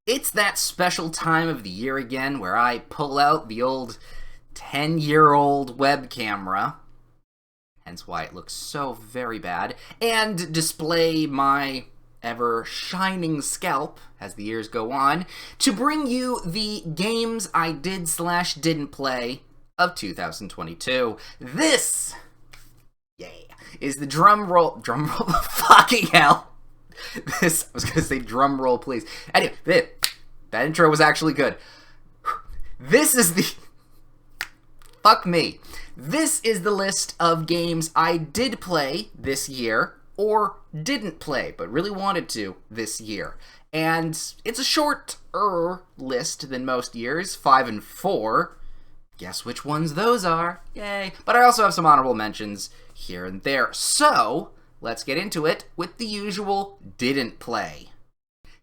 It's that special time of the year again where I pull out the old 10-year-old web camera, hence why it looks so very bad, and display my ever shining scalp as the years go on to bring you the games I didn't play of 2022. This, is the drum roll, fucking hell. I was gonna say drum roll, please. Anyway, that intro was actually good. This is the... Fuck me. This is the list of games I did play this year, or didn't play, but really wanted to this year. And it's a shorter list than most years, 5 and 4. Guess which ones those are. Yay. But I also have some honorable mentions here and there. So, let's get into it with the usual didn't play.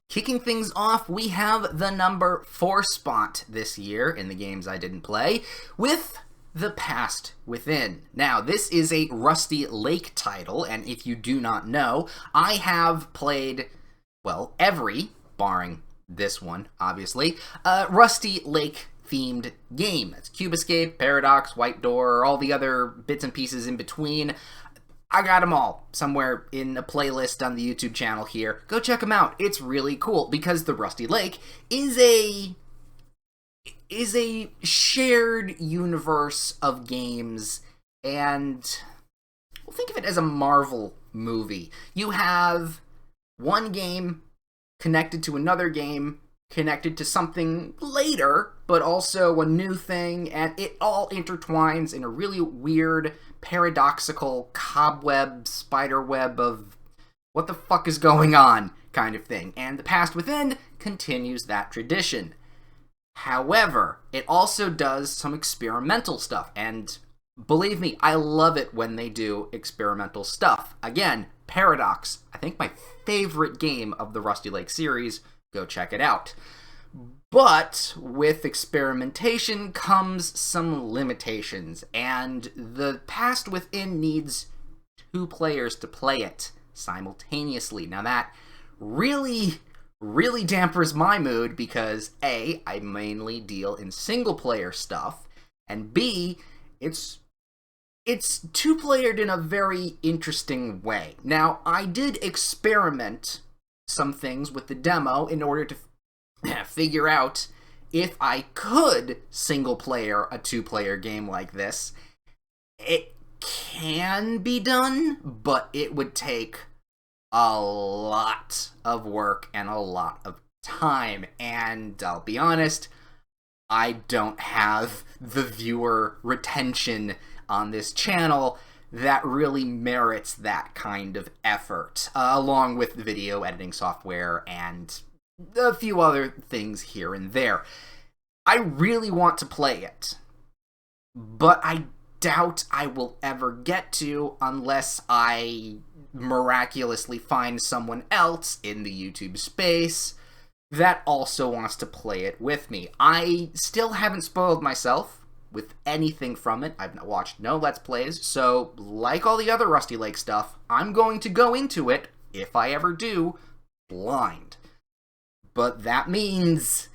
Kicking things off, we have the number 4 spot this year in the games I didn't play with The Past Within. Now, this is a Rusty Lake title, and if you do not know, I have played, well, every, barring this one, obviously, Rusty Lake themed game. That's Cube Escape, Paradox, White Door, all the other bits and pieces in between. I got them all somewhere in a playlist on the YouTube channel here. Go check them out. It's really cool because the Rusty Lake is a shared universe of games, and we'll think of it as a Marvel movie. You have one game connected to another game, connected to something later, but also a new thing, and it all intertwines in a really weird, paradoxical cobweb, spiderweb of what the fuck is going on kind of thing. And The Past Within continues that tradition. However, it also does some experimental stuff, and believe me, I love it when they do experimental stuff. Again, Paradox, I think my favorite game of the Rusty Lake series. Go check it out. But with experimentation comes some limitations, and The Past Within needs 2 players to play it simultaneously. Now that really dampers my mood because A, I mainly deal in single-player stuff, and B, it's 2-playered in a very interesting way. Now, I did experiment some things with the demo in order to figure out if I could single-player a 2-player game like this. It can be done, but it would take a lot of work and a lot of time, and I'll be honest, I don't have the viewer retention on this channel that really merits that kind of effort, along with the video editing software and a few other things here and there. I really want to play it, but I doubt I will ever get to unless I miraculously find someone else in the YouTube space that also wants to play it with me. I still haven't spoiled myself with anything from it. I've watched no Let's Plays, so like all the other Rusty Lake stuff, I'm going to go into it, if I ever do, blind. But that means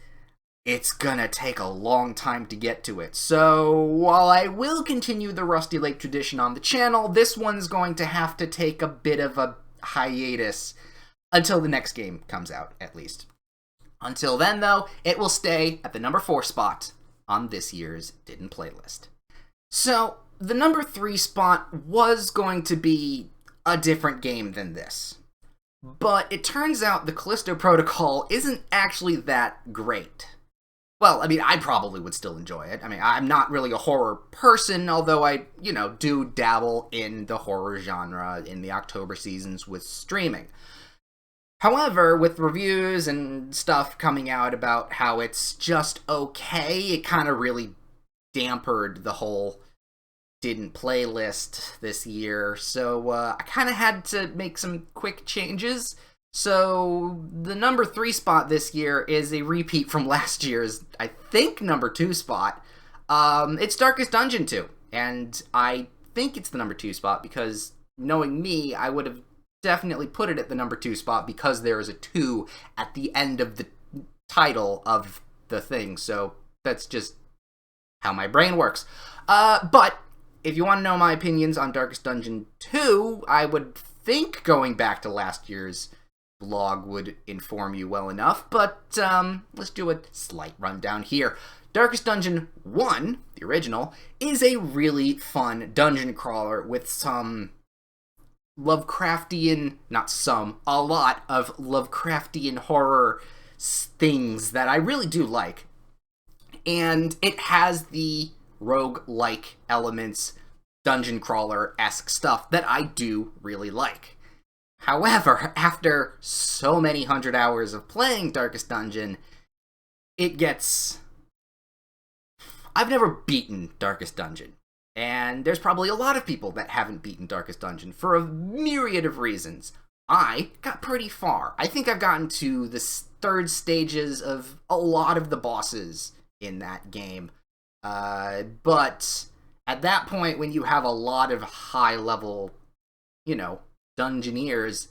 it's gonna take a long time to get to it. So while I will continue the Rusty Lake tradition on the channel, this one's going to have to take a bit of a hiatus until the next game comes out, at least. Until then, though, it will stay at the number 4 spot on this year's Didn't Play list. So, the number 3 spot was going to be a different game than this. But it turns out the Callisto Protocol isn't actually that great. Well, I mean, I probably would still enjoy it. I mean, I'm not really a horror person, although I, do dabble in the horror genre in the October seasons with streaming. However, with reviews and stuff coming out about how it's just okay, it kind of really dampered the whole didn't play list this year. So I kind of had to make some quick changes. So the number 3 spot this year is a repeat from last year's, I think, number 2 spot. It's Darkest Dungeon 2. And I think it's the number 2 spot because, knowing me, I would have definitely put it at the number 2 spot because there is a 2 at the end of the title of the thing, so that's just how my brain works. But if you want to know my opinions on Darkest Dungeon 2, I would think going back to last year's vlog would inform you well enough, but let's do a slight rundown here. Darkest Dungeon 1, the original, is a really fun dungeon crawler with some Lovecraftian, a lot of Lovecraftian horror things that I really do like. And it has the rogue-like elements, dungeon crawler-esque stuff that I do really like. However, after so many 100 hours of playing Darkest Dungeon, it gets... I've never beaten Darkest Dungeon, and there's probably a lot of people that haven't beaten Darkest Dungeon for a myriad of reasons. I got pretty far. I think I've gotten to the third stages of a lot of the bosses in that game. But at that point, when you have a lot of high-level, Dungeoneers,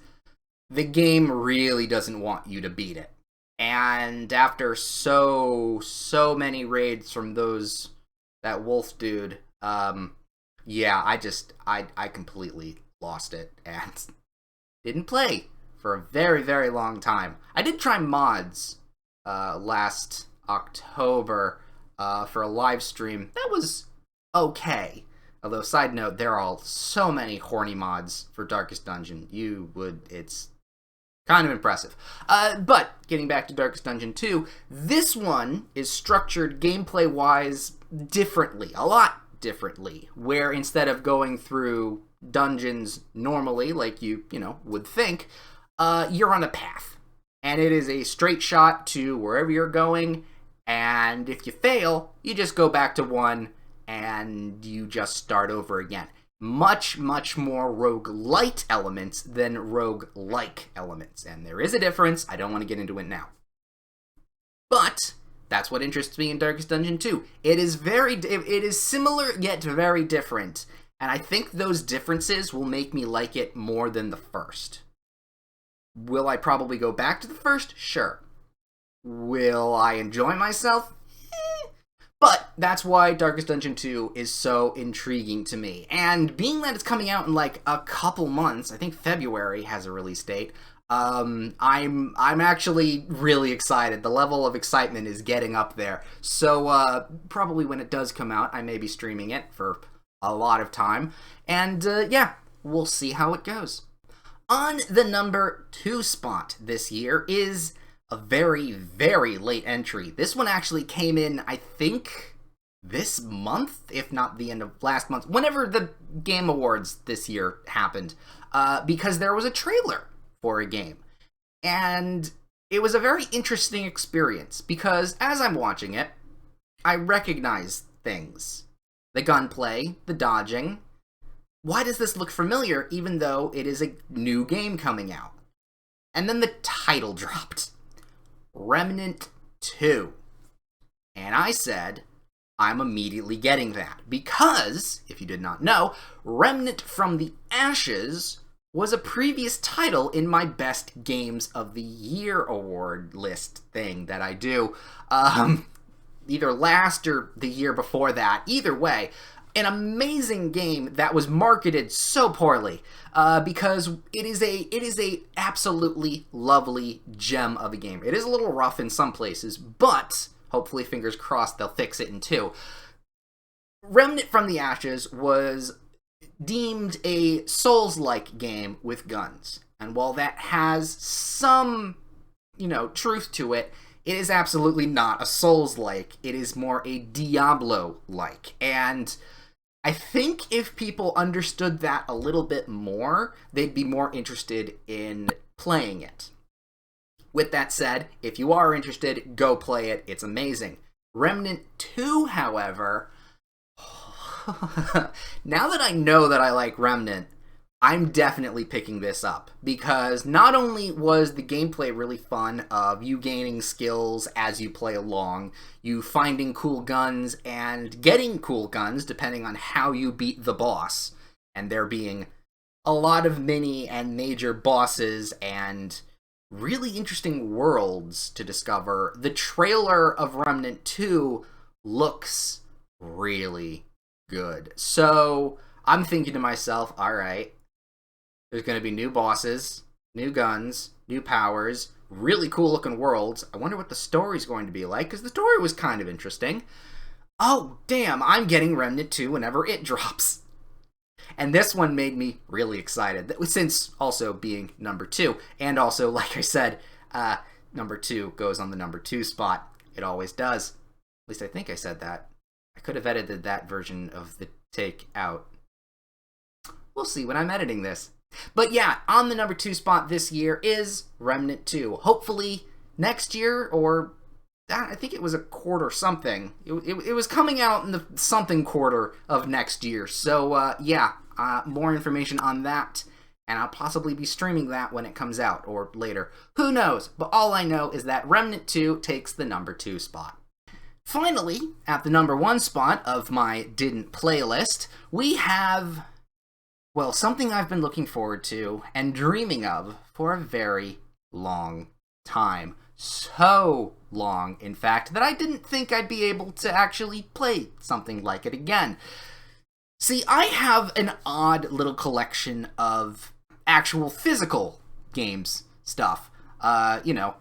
the game really doesn't want you to beat it. And after so many raids from that wolf dude, I completely lost it and didn't play for a very, very long time. I did try mods last October for a live stream. That was okay. Although, side note, there are so many horny mods for Darkest Dungeon. It's kind of impressive. But, getting back to Darkest Dungeon 2, this one is structured gameplay-wise differently, a lot differently, where instead of going through dungeons normally, like you would think, you're on a path. And it is a straight shot to wherever you're going, and if you fail, you just go back to one, and you just start over again. Much, much more roguelite elements than roguelike elements. And there is a difference. I don't want to get into it now. But that's what interests me in Darkest Dungeon 2. It is similar yet very different. And I think those differences will make me like it more than the first. Will I probably go back to the first? Sure. Will I enjoy myself? But that's why Darkest Dungeon 2 is so intriguing to me. And being that it's coming out in like a couple months, I think February has a release date, I'm actually really excited. The level of excitement is getting up there. So probably when it does come out, I may be streaming it for a lot of time. And we'll see how it goes. On the number 2 spot this year is a very, very late entry. This one actually came in, I think, this month, if not the end of last month, whenever the Game Awards this year happened, because there was a trailer for a game. And it was a very interesting experience, because as I'm watching it, I recognize things. The gunplay, the dodging. Why does this look familiar, even though it is a new game coming out? And then the title dropped. Remnant 2. And I said, I'm immediately getting that. Because, if you did not know, Remnant from the Ashes was a previous title in my Best Games of the Year award list thing that I do. Either last or the year before that. Either way, an amazing game that was marketed so poorly, because it is a absolutely lovely gem of a game. It is a little rough in some places, but hopefully, fingers crossed, they'll fix it in 2. Remnant from the Ashes was deemed a Souls-like game with guns, and while that has some, truth to it, it is absolutely not a Souls-like. It is more a Diablo-like, and I think if people understood that a little bit more, they'd be more interested in playing it. With that said, if you are interested, go play it. It's amazing. Remnant 2, however, now that I know that I like Remnant, I'm definitely picking this up, because not only was the gameplay really fun of you gaining skills as you play along, you finding cool guns and getting cool guns depending on how you beat the boss, and there being a lot of mini and major bosses and really interesting worlds to discover. The trailer of Remnant 2 looks really good. So I'm thinking to myself, all right, there's going to be new bosses, new guns, new powers, really cool looking worlds. I wonder what the story's going to be like, because the story was kind of interesting. Oh, damn, I'm getting Remnant 2 whenever it drops. And this one made me really excited, since also being number 2. And also, like I said, number 2 goes on the number 2 spot. It always does. At least I think I said that. I could have edited that version of the take out. We'll see when I'm editing this. But yeah, on the number 2 spot this year is Remnant 2. Hopefully next year, or I think it was a quarter something. It was coming out in the something quarter of next year. So yeah, more information on that. And I'll possibly be streaming that when it comes out, or later. Who knows? But all I know is that Remnant 2 takes the number 2 spot. Finally, at the number 1 spot of my didn't playlist, we have, well, something I've been looking forward to and dreaming of for a very long time. So long, in fact, that I didn't think I'd be able to actually play something like it again. See, I have an odd little collection of actual physical games stuff. You know,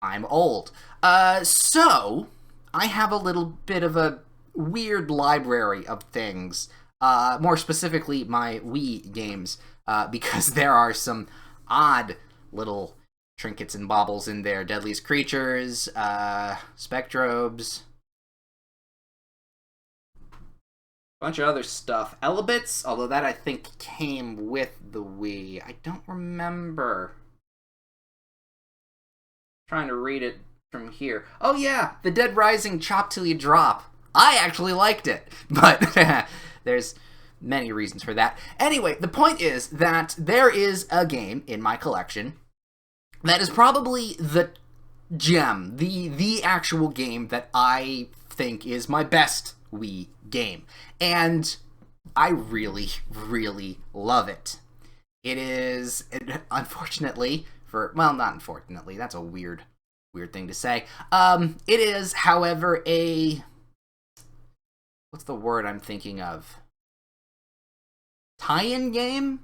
I'm old. So I have a little bit of a weird library of things. More specifically, my Wii games, because there are some odd little trinkets and baubles in there. Deadliest Creatures, Spectrobes, bunch of other stuff. Elebits, although that I think came with the Wii. I don't remember. Trying to read it from here. Oh yeah, the Dead Rising Chop Till You Drop. I actually liked it, but there's many reasons for that. Anyway, the point is that there is a game in my collection that is probably the gem, the actual game that I think is my best Wii game. And I really, really love it. It is, unfortunately, well, not unfortunately, that's a weird thing to say. It is, however, what's the word I'm thinking of? Tie-in game?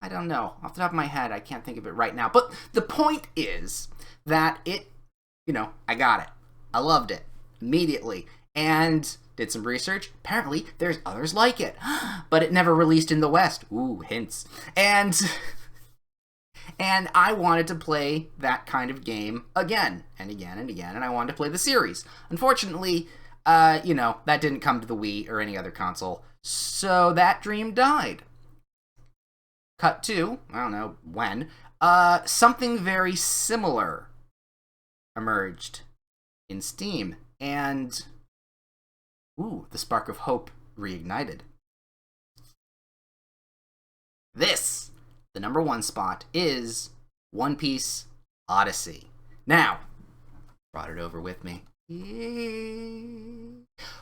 I don't know. Off the top of my head, I can't think of it right now. But the point is that I got it. I loved it immediately. And did some research. Apparently, there's others like it. But it never released in the West. Ooh, hints. And I wanted to play that kind of game again and again and again. And I wanted to play the series. Unfortunately, that didn't come to the Wii or any other console. So that dream died. Cut to, I don't know when, something very similar emerged in Steam. And, the spark of hope reignited. This, the number 1 spot, is One Piece Odyssey. Now, brought it over with me.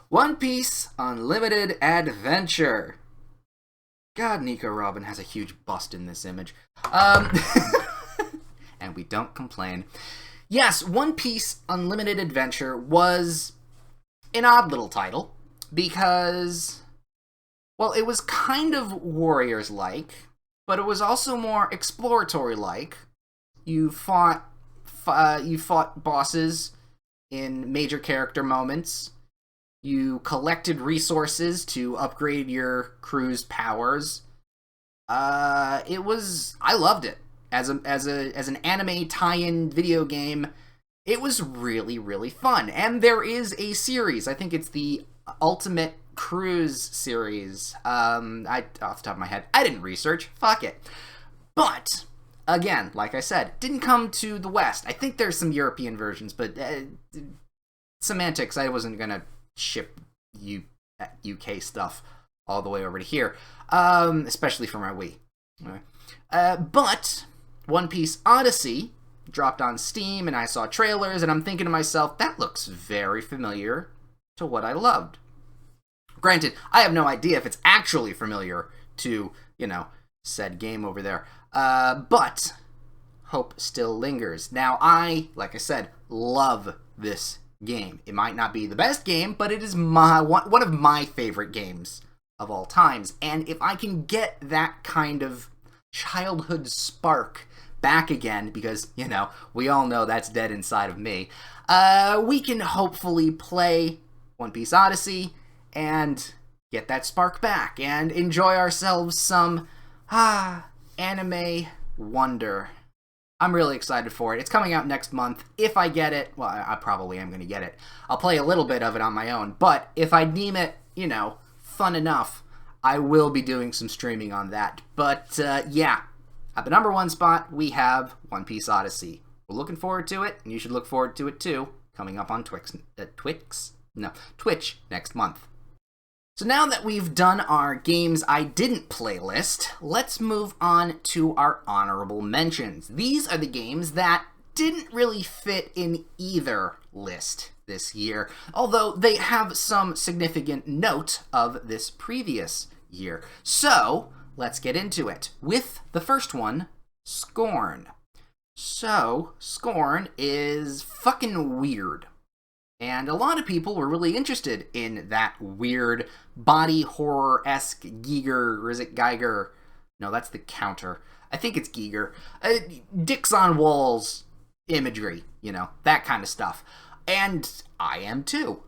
One Piece Unlimited Adventure. God, Nico Robin has a huge bust in this image. And we don't complain. Yes, One Piece Unlimited Adventure was an odd little title because, well, it was kind of Warriors-like, but it was also more exploratory-like. You fought bosses in major character moments. You collected resources to upgrade your crew's powers. I loved it. As an anime tie-in video game, it was really, really fun. And there is a series. I think it's the Ultimate Cruise series. Off the top of my head, I didn't research. Fuck it. But again, like I said, didn't come to the West. I think there's some European versions, but semantics. I wasn't gonna ship UK stuff all the way over to here, especially for my Wii. But One Piece Odyssey dropped on Steam, and I saw trailers, and I'm thinking to myself, that looks very familiar to what I loved. Granted, I have no idea if it's actually familiar to, said game over there. But hope still lingers. Now, like I said, love this game. It might not be the best game, but it is one of my favorite games of all times. And if I can get that kind of childhood spark back again, because, we all know that's dead inside of me, we can hopefully play One Piece Odyssey and get that spark back and enjoy ourselves some anime wonder. I'm really excited for it. It's coming out next month. If I get it, well, I probably am going to get it. I'll play a little bit of it on my own, but if I deem it, fun enough, I will be doing some streaming on that. But, yeah, at the number one spot, we have One Piece Odyssey. We're looking forward to it, and you should look forward to it too, coming up on Twitch next month. So now that we've done our games I didn't playlist, let's move on to our honorable mentions. These are the games that didn't really fit in either list this year, although they have some significant note of this previous year. So, let's get into it with the first one, Scorn. So, Scorn is fucking weird. And a lot of people were really interested in that weird body horror-esque Giger, or is it Geiger? No, that's the counter. I think it's Giger. Dicks on walls imagery, that kind of stuff. And I am too.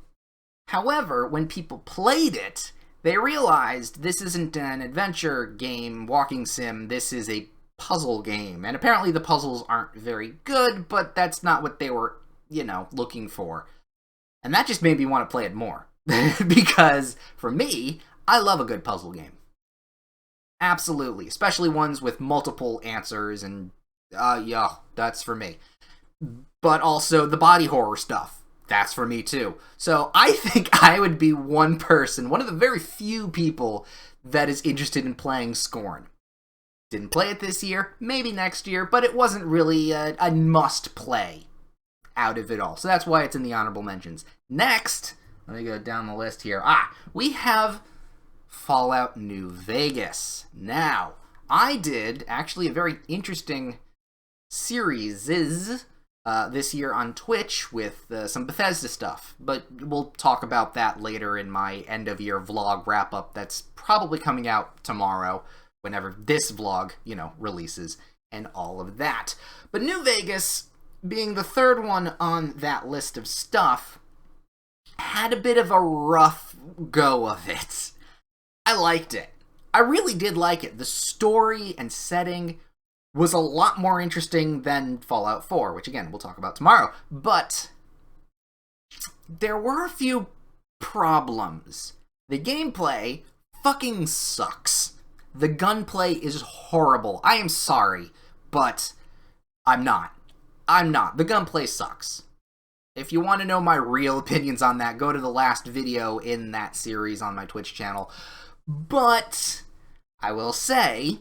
However, when people played it, they realized this isn't an adventure game, walking sim, this is a puzzle game. And apparently the puzzles aren't very good, but that's not what they were, looking for. And that just made me want to play it more. Because, for me, I love a good puzzle game. Absolutely. Especially ones with multiple answers and, that's for me. But also the body horror stuff. That's for me too. So I think I would be one of the very few people that is interested in playing Scorn. Didn't play it this year, maybe next year, but it wasn't really a must play out of it all. So that's why it's in the honorable mentions. Next, let me go down the list here. We have Fallout New Vegas. Now, I did actually a very interesting series this year on Twitch with some Bethesda stuff, but we'll talk about that later in my end-of-year vlog wrap-up that's probably coming out tomorrow, whenever this vlog, releases, and all of that. But New Vegas, being the third one on that list of stuff, had a bit of a rough go of it. I liked it. I really did like it. The story and setting was a lot more interesting than Fallout 4, which again, we'll talk about tomorrow. But there were a few problems. The gameplay fucking sucks. The gunplay is horrible. I am sorry, but I'm not. The gunplay sucks. If you want to know my real opinions on that, go to the last video in that series on my Twitch channel. But I will say,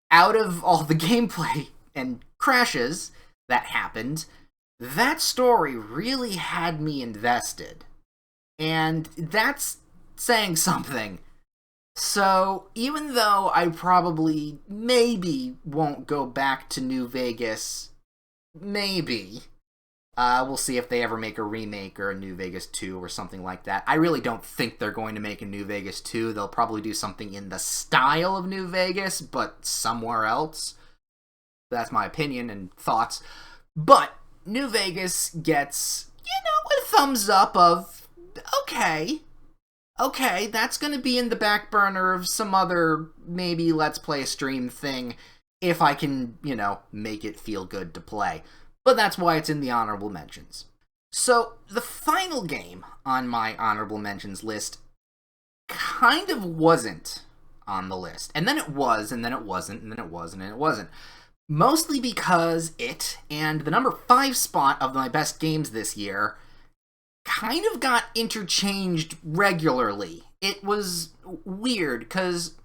out of all the gameplay and crashes that happened, that story really had me invested. And that's saying something. So, even though I probably maybe won't go back to New Vegas, maybe, we'll see if they ever make a remake or a New Vegas 2 or something like that. I really don't think they're going to make a New Vegas 2. They'll probably do something in the style of New Vegas, but somewhere else. That's my opinion and thoughts. But New Vegas gets, a thumbs up of, okay, that's going to be in the back burner of some other maybe Let's Play stream thing if I can, make it feel good to play. But that's why it's in the honorable mentions. So, the final game on my honorable mentions list kind of wasn't on the list. And then it was, and then it wasn't, and then it was, and then it wasn't. Mostly because it and the number 5 spot of my best games this year kind of got interchanged regularly. It was weird, because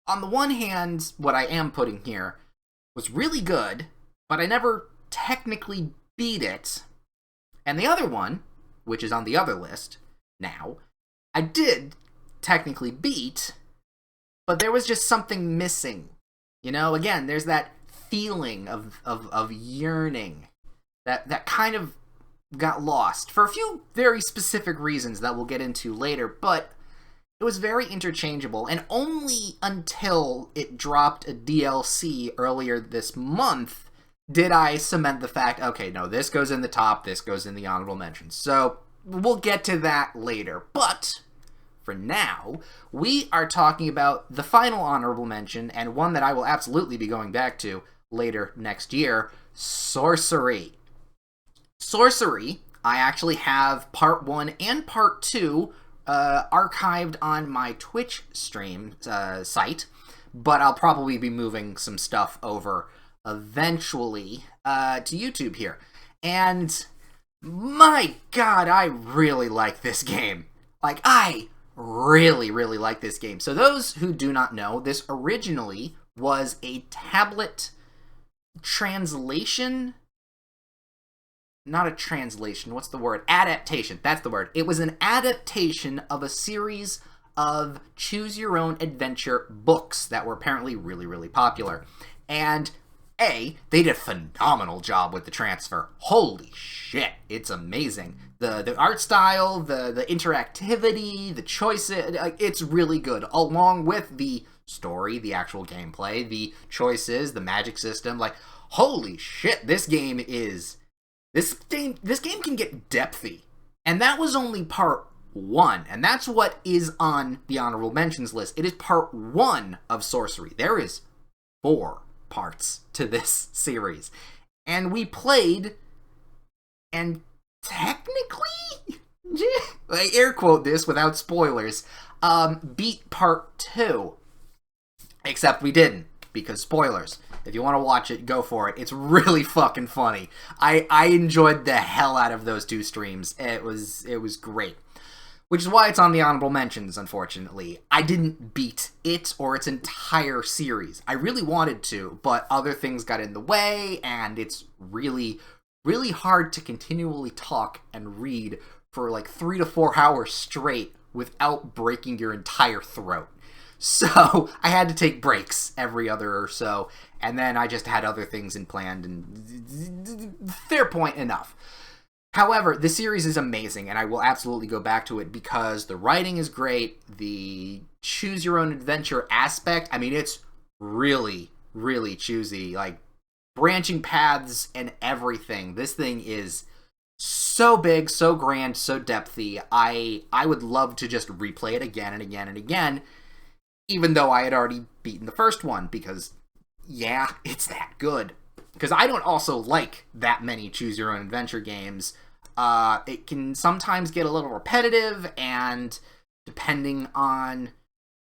on the one hand, what I am putting here was really good, but I never technically beat it. And the other one, which is on the other list now, I did technically beat, but there was just something missing You know, again, there's that feeling of yearning that kind of got lost for a few very specific reasons that we'll get into later, but it was very interchangeable, and only until it dropped a DLC earlier this month did I cement the fact, okay, no, this goes in the top, this goes in the honorable mentions. So we'll get to that later, but for now, we are talking about the final honorable mention, and one that I will absolutely be going back to later next year, Sorcery. Sorcery, I actually have part 1 and part 2 archived on my Twitch stream site, but I'll probably be moving some stuff over eventually to YouTube here. And my god, I really like this game. Like, I really, really like this game. So those who do not know, this originally was a tablet translation. Not a translation, what's the word? Adaptation, that's the word. It was an adaptation of a series of choose-your-own-adventure books that were apparently really, really popular. And they did a phenomenal job with the transfer. Holy shit, it's amazing. The art style, the interactivity, the choices, it's really good. Along with the story, the actual gameplay, the choices, the magic system. Like, holy shit, this game can get depthy. And that was only part 1. And that's what is on the honorable mentions list. It is part 1 of Sorcery. There is 4 parts to this series. And we played, and technically, I air quote this without spoilers, beat part 2. Except we didn't, because spoilers. If you want to watch it, go for it. It's really fucking funny. I enjoyed the hell out of those 2 streams. It was great. Which is why it's on the honorable mentions, unfortunately. I didn't beat it or its entire series. I really wanted to, but other things got in the way, and it's really, really hard to continually talk and read for like 3 to 4 hours straight without breaking your entire throat. So I had to take breaks every other or so, and then I just had other things in planned, and fair point enough. However, the series is amazing, and I will absolutely go back to it because the writing is great, the choose-your-own-adventure aspect, I mean, it's really, really choosy, like, branching paths and everything. This thing is so big, so grand, so depthy. I would love to just replay it again and again and again, even though I had already beaten the first one, because, yeah, it's that good. Because I don't also like that many choose-your-own-adventure games. It can sometimes get a little repetitive, and depending on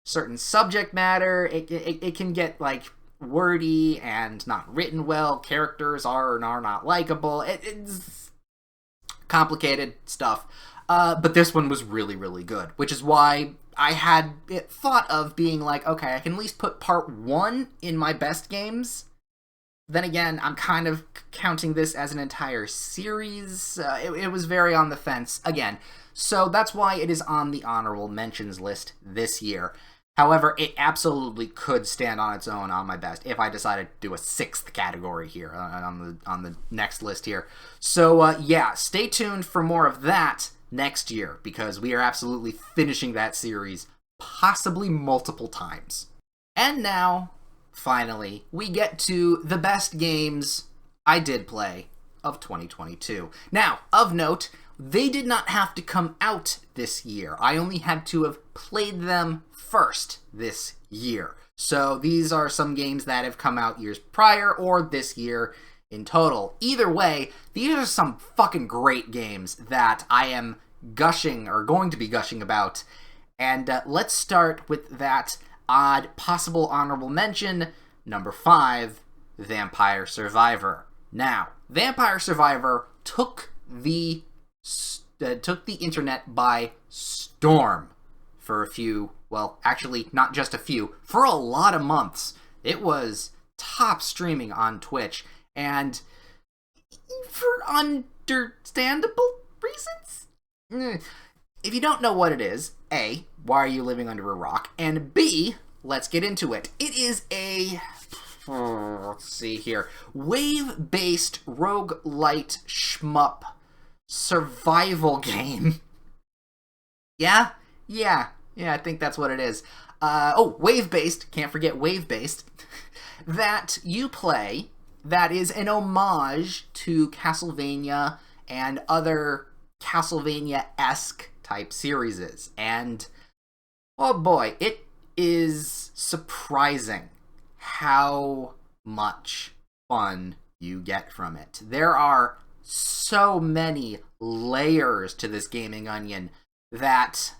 certain subject matter, it can get, like, wordy and not written well. Characters are and are not likable. It's complicated stuff. But this one was really, really good, which is why I had it thought of being like, okay, I can at least put part 1 in my best games. Then again, I'm kind of counting this as an entire series. It was very on the fence, again. So that's why it is on the honorable mentions list this year. However, it absolutely could stand on its own on my best if I decided to do a 6th category here on the next list here. So, yeah, stay tuned for more of that next year, because we are absolutely finishing that series, possibly multiple times. And now, finally, we get to the best games I did play of 2022. Now, of note, they did not have to come out this year. I only had to have played them first this year. So these are some games that have come out years prior or this year in total. Either way, these are some fucking great games that I am gushing, or going to be gushing about. And let's start with that odd possible honorable mention, number 5, Vampire Survivor. Now, Vampire Survivor took the internet by storm for a few, well, actually, not just a few, for a lot of months. It was top streaming on Twitch, and for understandable reasons? If you don't know what it is, A, why are you living under a rock? And B, let's get into it. It is a let's see here. Wave-based roguelite shmup survival game. Yeah, I think that's what it is. Wave-based, can't forget wave-based, that you play, that is an homage to Castlevania and other Castlevania-esque type series. And, oh boy, it is surprising how much fun you get from it. There are so many layers to this gaming onion that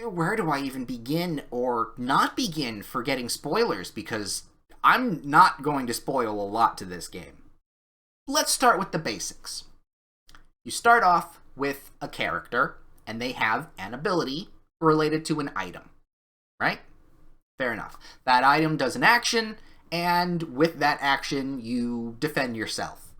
where do I even begin or not begin for getting spoilers, because I'm not going to spoil a lot to this game. Let's start with the basics. You start off with a character, and they have an ability related to an item, right? Fair enough. That item does an action, and with that action, you defend yourself.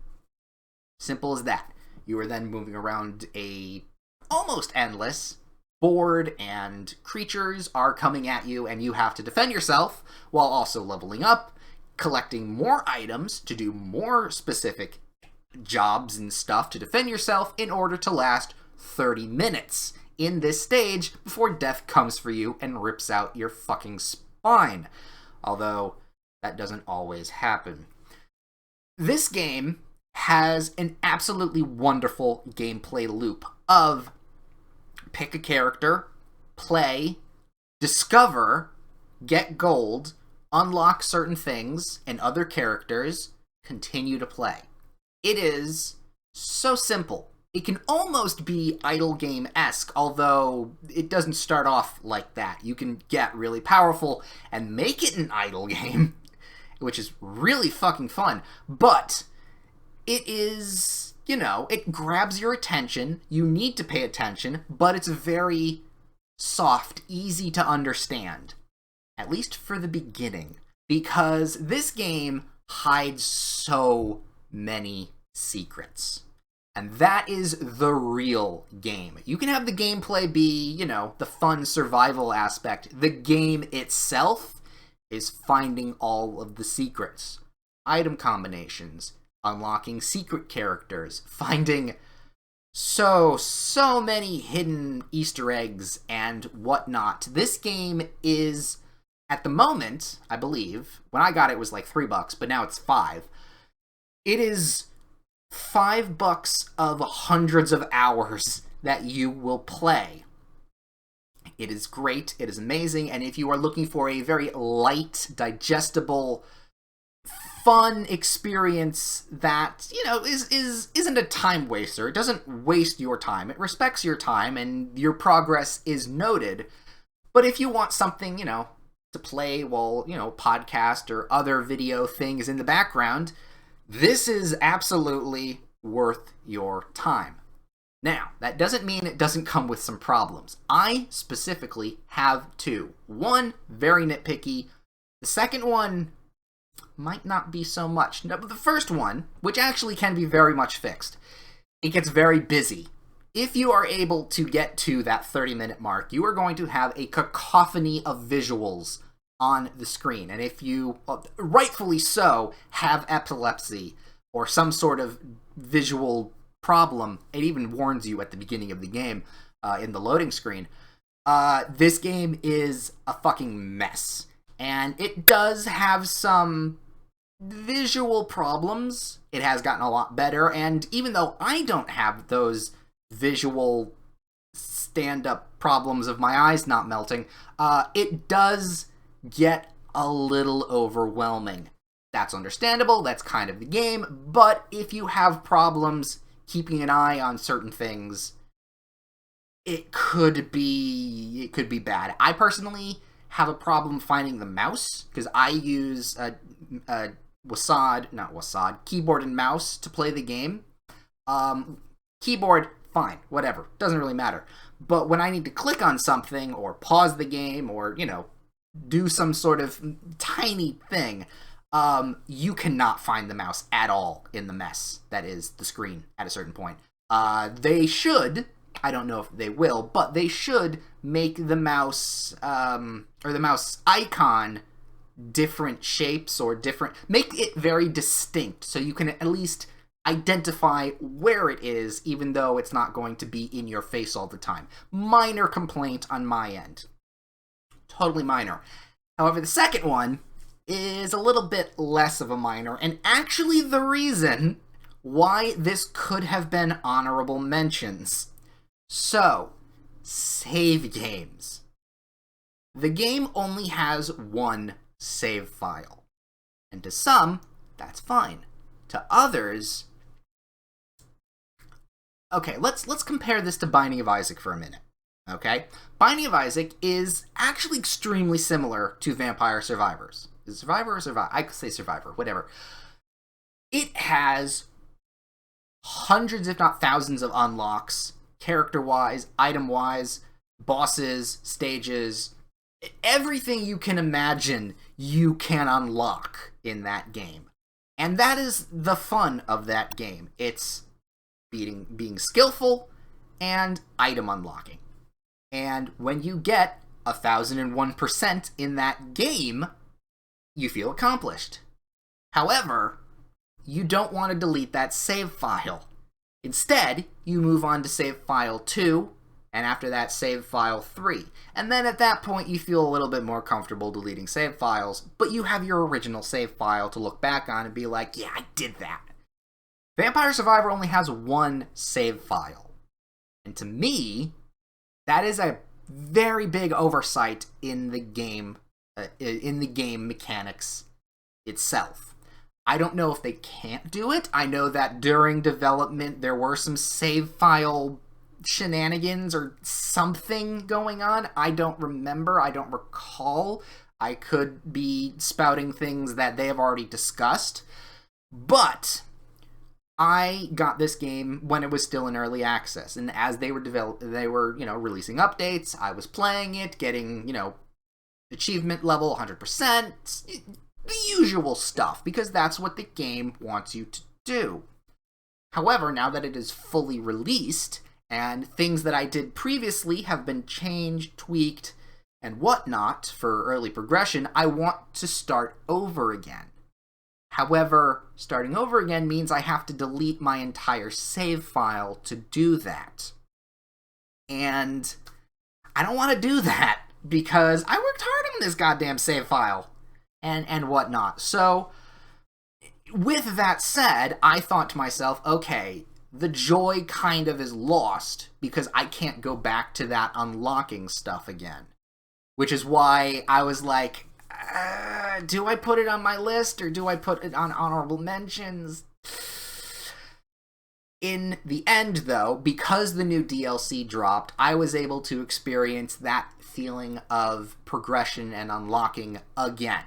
Simple as that. You are then moving around a almost endless board, and creatures are coming at you, and you have to defend yourself while also leveling up, collecting more items to do more specific jobs and stuff to defend yourself in order to last 30 minutes in this stage before death comes for you and rips out your fucking spine. Although, that doesn't always happen. This game has an absolutely wonderful gameplay loop of pick a character, play, discover, get gold, unlock certain things and other characters, continue to play. It is so simple. It can almost be idle game-esque, although it doesn't start off like that. You can get really powerful and make it an idle game, which is really fucking fun. But it is, it grabs your attention. You need to pay attention, but it's very soft, easy to understand. At least for the beginning. Because this game hides so many secrets. And that is the real game. You can have the gameplay be, the fun survival aspect. The game itself is finding all of the secrets. Item combinations, unlocking secret characters, finding so many hidden Easter eggs and whatnot. This game is, at the moment, I believe, when I got it was like $3, but now it's $5. It is $5 of hundreds of hours that you will play. It is great, it is amazing, and if you are looking for a very light, digestible, fun experience that, isn't a time waster, it doesn't waste your time, it respects your time, and your progress is noted, but if you want something, to play while, podcast or other video things in the background, this is absolutely worth your time. Now, that doesn't mean it doesn't come with some problems. I specifically have two. One, very nitpicky. The second one might not be so much. No, but the first one, which actually can be very much fixed, it gets very busy. If you are able to get to that 30-minute mark, you are going to have a cacophony of visuals on the screen. And if you, rightfully so, have epilepsy or some sort of visual problem, it even warns you at the beginning of the game in the loading screen. This game is a fucking mess. And it does have some visual problems. It has gotten a lot better. And even though I don't have those visual stand-up problems of my eyes not melting, it does get a little overwhelming. That's understandable, that's kind of the game, but if you have problems keeping an eye on certain things, it could be bad. I personally have a problem finding the mouse, because I use keyboard and mouse to play the game. Keyboard, fine, whatever, doesn't really matter. But when I need to click on something, or pause the game, or, do some sort of tiny thing, you cannot find the mouse at all in the mess that is the screen at a certain point. They should, I don't know if they will, but they should make the mouse, or the mouse icon different shapes or make it very distinct so you can at least identify where it is, even though it's not going to be in your face all the time. Minor complaint on my end. Totally minor. However, the second one is a little bit less of a minor, and actually the reason why this could have been honorable mentions. So, save games. The game only has one save file. And to some, that's fine. To others... Okay, let's compare this to Binding of Isaac for a minute. Okay? Binding of Isaac is actually extremely similar to Vampire Survivors. Is it Survivor or Survivor? I could say Survivor, whatever. It has hundreds, if not thousands, of unlocks, character-wise, item-wise, bosses, stages, everything you can imagine you can unlock in that game. And that is the fun of that game. It's being skillful and item unlocking. And when you get 1001% in that game, you feel accomplished. However, you don't want to delete that save file. Instead, you move on to save file 2, and after that, save file 3. And then at that point, you feel a little bit more comfortable deleting save files, but you have your original save file to look back on and be like, yeah, I did that. Vampire Survivor only has one save file. And to me, that is a very big oversight in the game mechanics itself. I don't know if they can't do it. I know that during development there were some save file shenanigans or something going on. I don't remember. I don't recall. I could be spouting things that they have already discussed. But I got this game when it was still in early access, and as they were releasing updates, I was playing it, getting, achievement level 100%, the usual stuff, because that's what the game wants you to do. However, now that it is fully released, and things that I did previously have been changed, tweaked, and whatnot for early progression, I want to start over again. However, starting over again means I have to delete my entire save file to do that. And I don't want to do that because I worked hard on this goddamn save file and whatnot. So, with that said, I thought to myself, okay, the joy kind of is lost because I can't go back to that unlocking stuff again. Which is why I was like, do I put it on my list or do I put it on honorable mentions? In the end, though, because the new DLC dropped, I was able to experience that feeling of progression and unlocking again.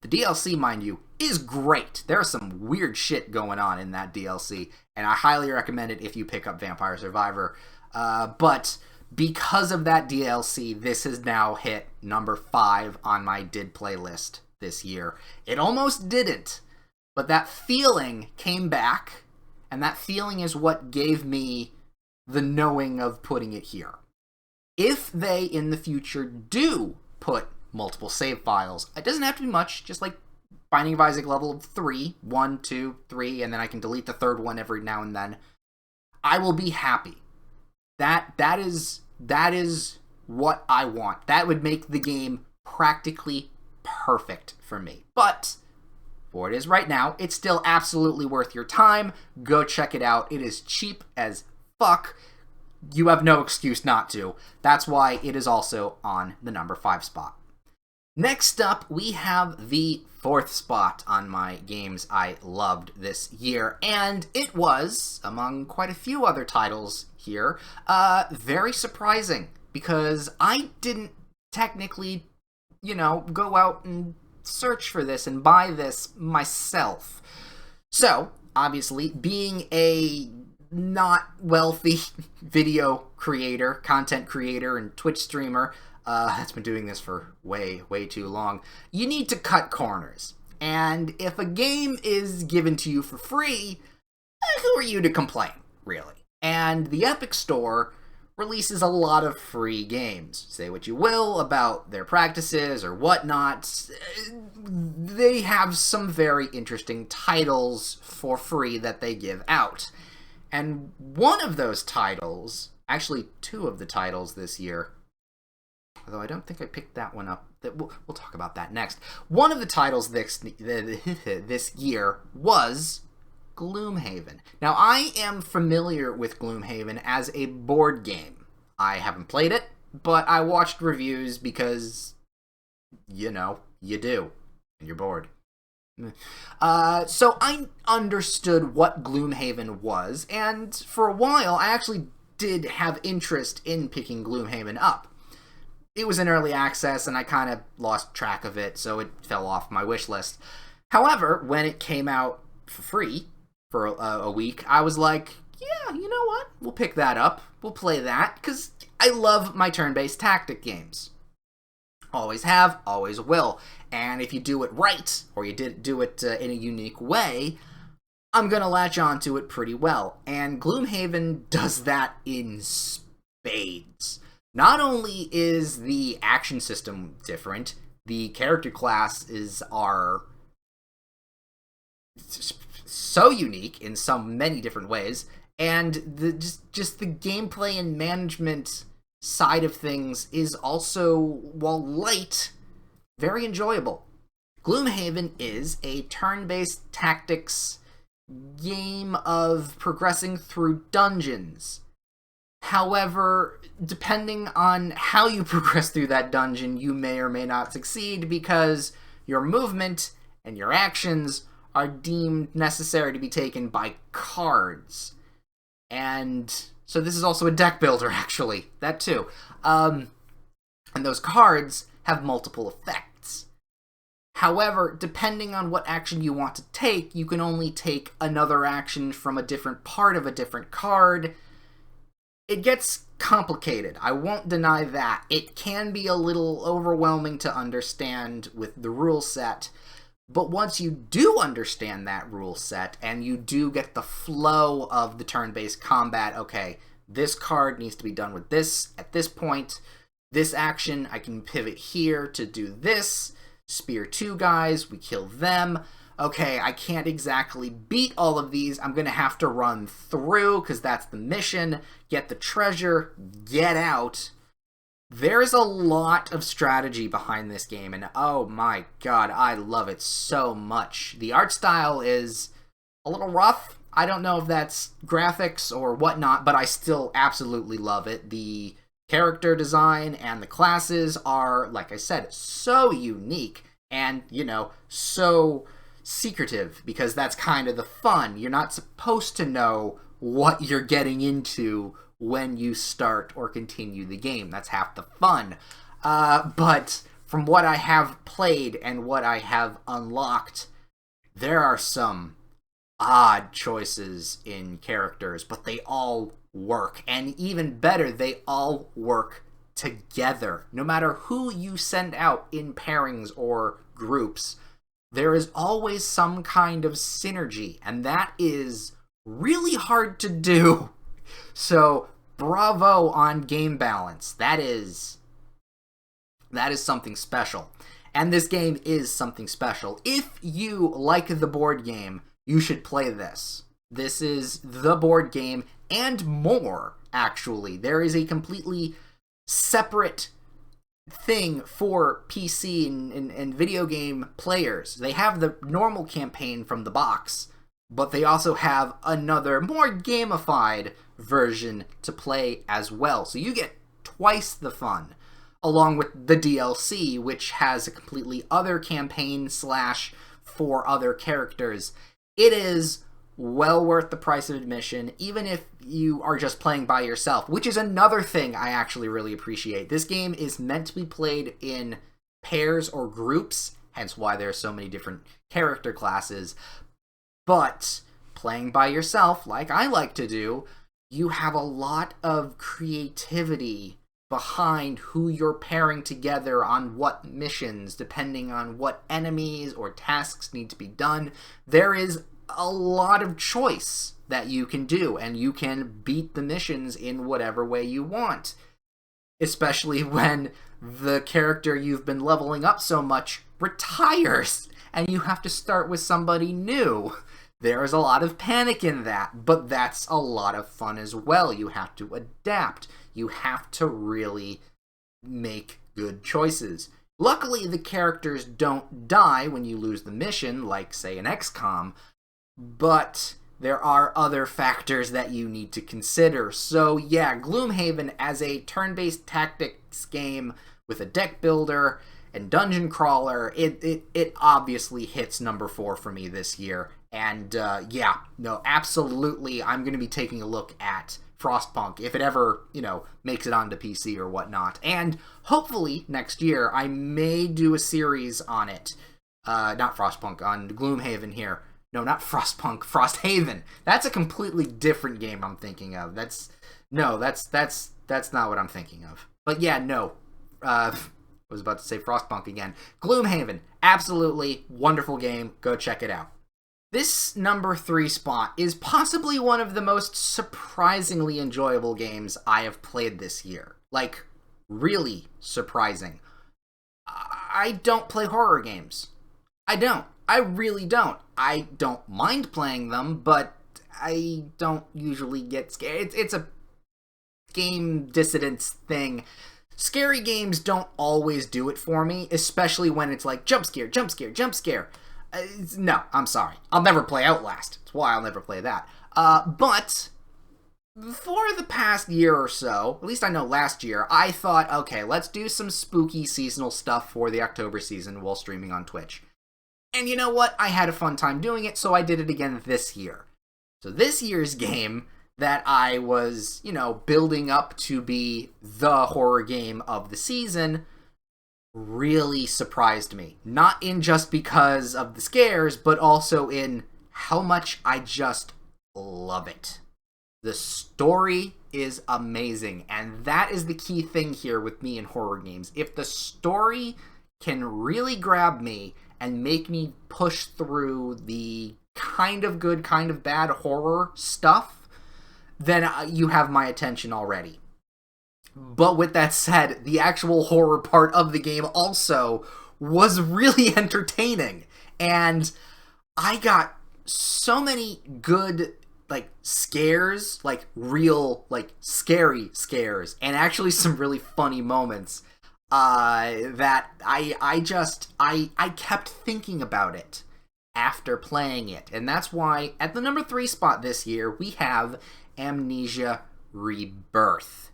The DLC, mind you, is great. There's some weird shit going on in that DLC, and I highly recommend it if you pick up Vampire Survivor. But because of that DLC, this has now hit number 5 on my did play list this year. It almost didn't, but that feeling came back, and that feeling is what gave me the knowing of putting it here. If they, in the future, do put multiple save files, it doesn't have to be much, just like Binding of Isaac level 3, 1, 2, 3, and then I can delete the third one every now and then, I will be happy. That is what I want. That would make the game practically perfect for me. But for it is right now, it's still absolutely worth your time. Go check it out. It is cheap as fuck. You have no excuse not to. That's why it is also on the number 5 spot. Next up, we have the 4th spot on my games I loved this year, and it was, among quite a few other titles here, very surprising, because I didn't technically, go out and search for this and buy this myself. So, obviously, being a not wealthy video creator, content creator, and Twitch streamer, that's been doing this for way, way too long, you need to cut corners. And if a game is given to you for free, who are you to complain, really? And the Epic Store releases a lot of free games. Say what you will about their practices or whatnot, they have some very interesting titles for free that they give out. And one of those titles, actually two of the titles this year, although I don't think I picked that one up, we'll talk about that next. One of the titles this year was Gloomhaven. Now, I am familiar with Gloomhaven as a board game. I haven't played it, but I watched reviews because, you know, you do, and you're bored. So I understood what Gloomhaven was, and for a while I actually did have interest in picking Gloomhaven up. It was in early access, and I kind of lost track of it, so it fell off my wish list. However, when it came out for free, for a week, I was like, yeah, you know what? We'll pick that up. We'll play that, because I love my turn-based tactic games. Always have, always will. And if you do it right, or you do it in a unique way, I'm going to latch onto it pretty well. And Gloomhaven does that in spades. Not only is the action system different, the character classes are so unique in many different ways, and just the gameplay and management side of things is also, while light, very enjoyable. Gloomhaven is a turn-based tactics game of progressing through dungeons. However, depending on how you progress through that dungeon, you may or may not succeed because your movement and your actions are deemed necessary to be taken by cards. And so this is also a deck builder, actually. That too. And those cards have multiple effects. However, depending on what action you want to take, you can only take another action from a different part of a different card. It gets complicated. I won't deny that. It can be a little overwhelming to understand with the rule set. But once you do understand that rule set, and you do get the flow of the turn-based combat, okay, this card needs to be done with this at this point. This action, I can pivot here to do this. Spear two guys, we kill them. Okay, I can't exactly beat all of these. I'm going to have to run through, because that's the mission. Get the treasure, get out. There's a lot of strategy behind this game, and oh my god, I love it so much. The art style is a little rough. I don't know if that's graphics or whatnot, but I still absolutely love it. The character design and the classes are, like I said, so unique and, you know, so secretive, because that's kind of the fun. You're not supposed to know what you're getting into when you start or continue the game. That's half the fun. But from what I have played and what I have unlocked, there are some odd choices in characters, but they all work. And even better, they all work together. No matter who you send out in pairings or groups, there is always some kind of synergy, and that is really hard to do. So, bravo on game balance. That is something special. And this game is something special. If you like the board game, you should play this. This is the board game and more, actually. There is a completely separate thing for PC and video game players. They have the normal campaign from the box, but they also have another, more gamified version to play as well. So you get twice the fun, along with the DLC, which has a completely other campaign / for other characters. It is well worth the price of admission, even if you are just playing by yourself, which is another thing I actually really appreciate. This game is meant to be played in pairs or groups, hence why there are so many different character classes. But playing by yourself, like I like to do, you have a lot of creativity behind who you're pairing together on what missions, depending on what enemies or tasks need to be done. There is a lot of choice that you can do, and you can beat the missions in whatever way you want. Especially when the character you've been leveling up so much retires, and you have to start with somebody new. There is a lot of panic in that, but that's a lot of fun as well. You have to adapt. You have to really make good choices. Luckily, the characters don't die when you lose the mission, like, say, in XCOM, but there are other factors that you need to consider. So yeah, Gloomhaven as a turn-based tactics game with a deck builder and dungeon crawler, it obviously hits number 4 for me this year. And yeah, no, absolutely, I'm going to be taking a look at Frostpunk if it ever, makes it onto PC or whatnot. And hopefully next year I may do a series on it. Not Frostpunk, on Gloomhaven here. No, not Frostpunk, Frosthaven. That's a completely different game I'm thinking of. That's not what I'm thinking of. But yeah, no. I was about to say Frostpunk again. Gloomhaven, absolutely wonderful game. Go check it out. This number 3 spot is possibly one of the most surprisingly enjoyable games I have played this year. Like, really surprising. I don't play horror games. I don't. I really don't. I don't mind playing them, but I don't usually get scared. It's a game dissidence thing. Scary games don't always do it for me, especially when it's like jump scare, jump scare, jump scare. No, I'm sorry. I'll never play Outlast. That's why I'll never play that. But for the past year or so, at least I know last year, I thought, okay, let's do some spooky seasonal stuff for the October season while streaming on Twitch. And you know what? I had a fun time doing it, so I did it again this year. So this year's game that I was, building up to be the horror game of the season really surprised me. Not in just because of the scares, but also in how much I just love it. The story is amazing, and that is the key thing here with me in horror games. If the story can really grab me and make me push through the kind of good, kind of bad horror stuff, then you have my attention already. But with that said, the actual horror part of the game also was really entertaining. And I got so many good, scares, real, scary scares, and actually some really funny moments that I kept thinking about it after playing it. And that's why at the number 3 spot this year, we have Amnesia Rebirth.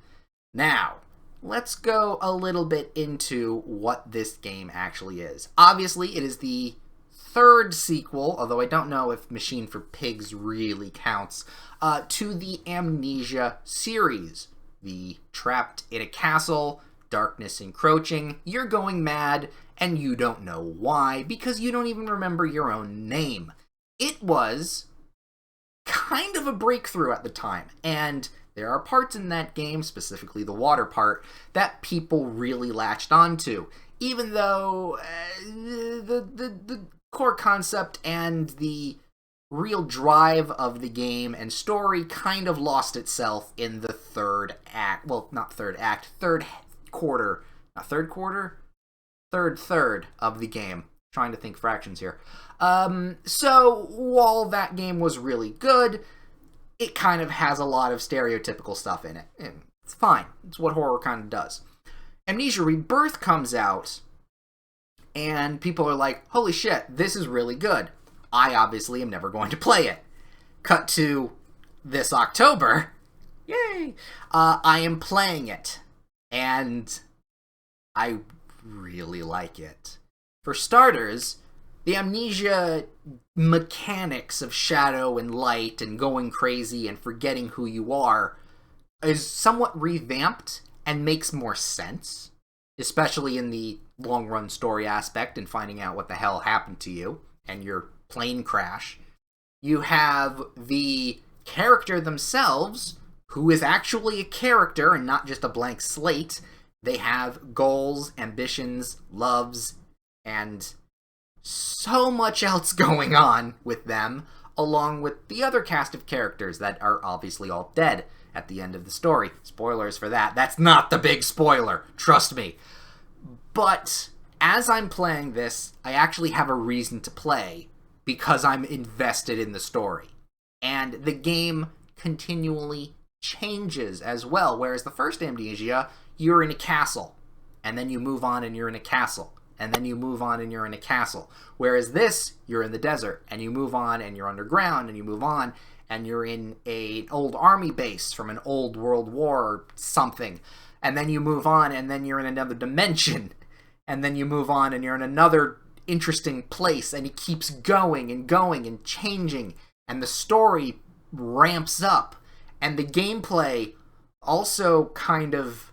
Now, let's go a little bit into what this game actually is. Obviously, it is the 3rd sequel, although I don't know if Machine for Pigs really counts, to the Amnesia series. The trapped in a castle, darkness encroaching, you're going mad, and you don't know why, because you don't even remember your own name. It was kind of a breakthrough at the time, and there are parts in that game, specifically the water part, that people really latched onto, even though the core concept and the real drive of the game and story kind of lost itself in the third act. Well, not third act, third quarter. Not third quarter? Third of the game. Trying to think fractions here. So, while that game was really good, it kind of has a lot of stereotypical stuff in it. And it's fine. It's what horror kind of does. Amnesia Rebirth comes out, and people are like, holy shit, this is really good. I obviously am never going to play it. Cut to this October. Yay! I am playing it, and I really like it. For starters, the Amnesia mechanics of shadow and light and going crazy and forgetting who you are is somewhat revamped and makes more sense, especially in the long-run story aspect and finding out what the hell happened to you and your plane crash. You have the character themselves, who is actually a character and not just a blank slate. They have goals, ambitions, loves, and so much else going on with them, along with the other cast of characters that are obviously all dead at the end of the story. Spoilers for that. That's not the big spoiler, trust me. But as I'm playing this, I actually have a reason to play because I'm invested in the story. And the game continually changes as well, whereas the first Amnesia, you're in a castle, and then you move on and you're in a castle, and then you move on and you're in a castle. Whereas this, you're in the desert, and you move on and you're underground, and you move on and you're in an old army base from an old World War or something. And then you move on and then you're in another dimension. And then you move on and you're in another interesting place, and it keeps going and going and changing. And the story ramps up. And the gameplay also kind of...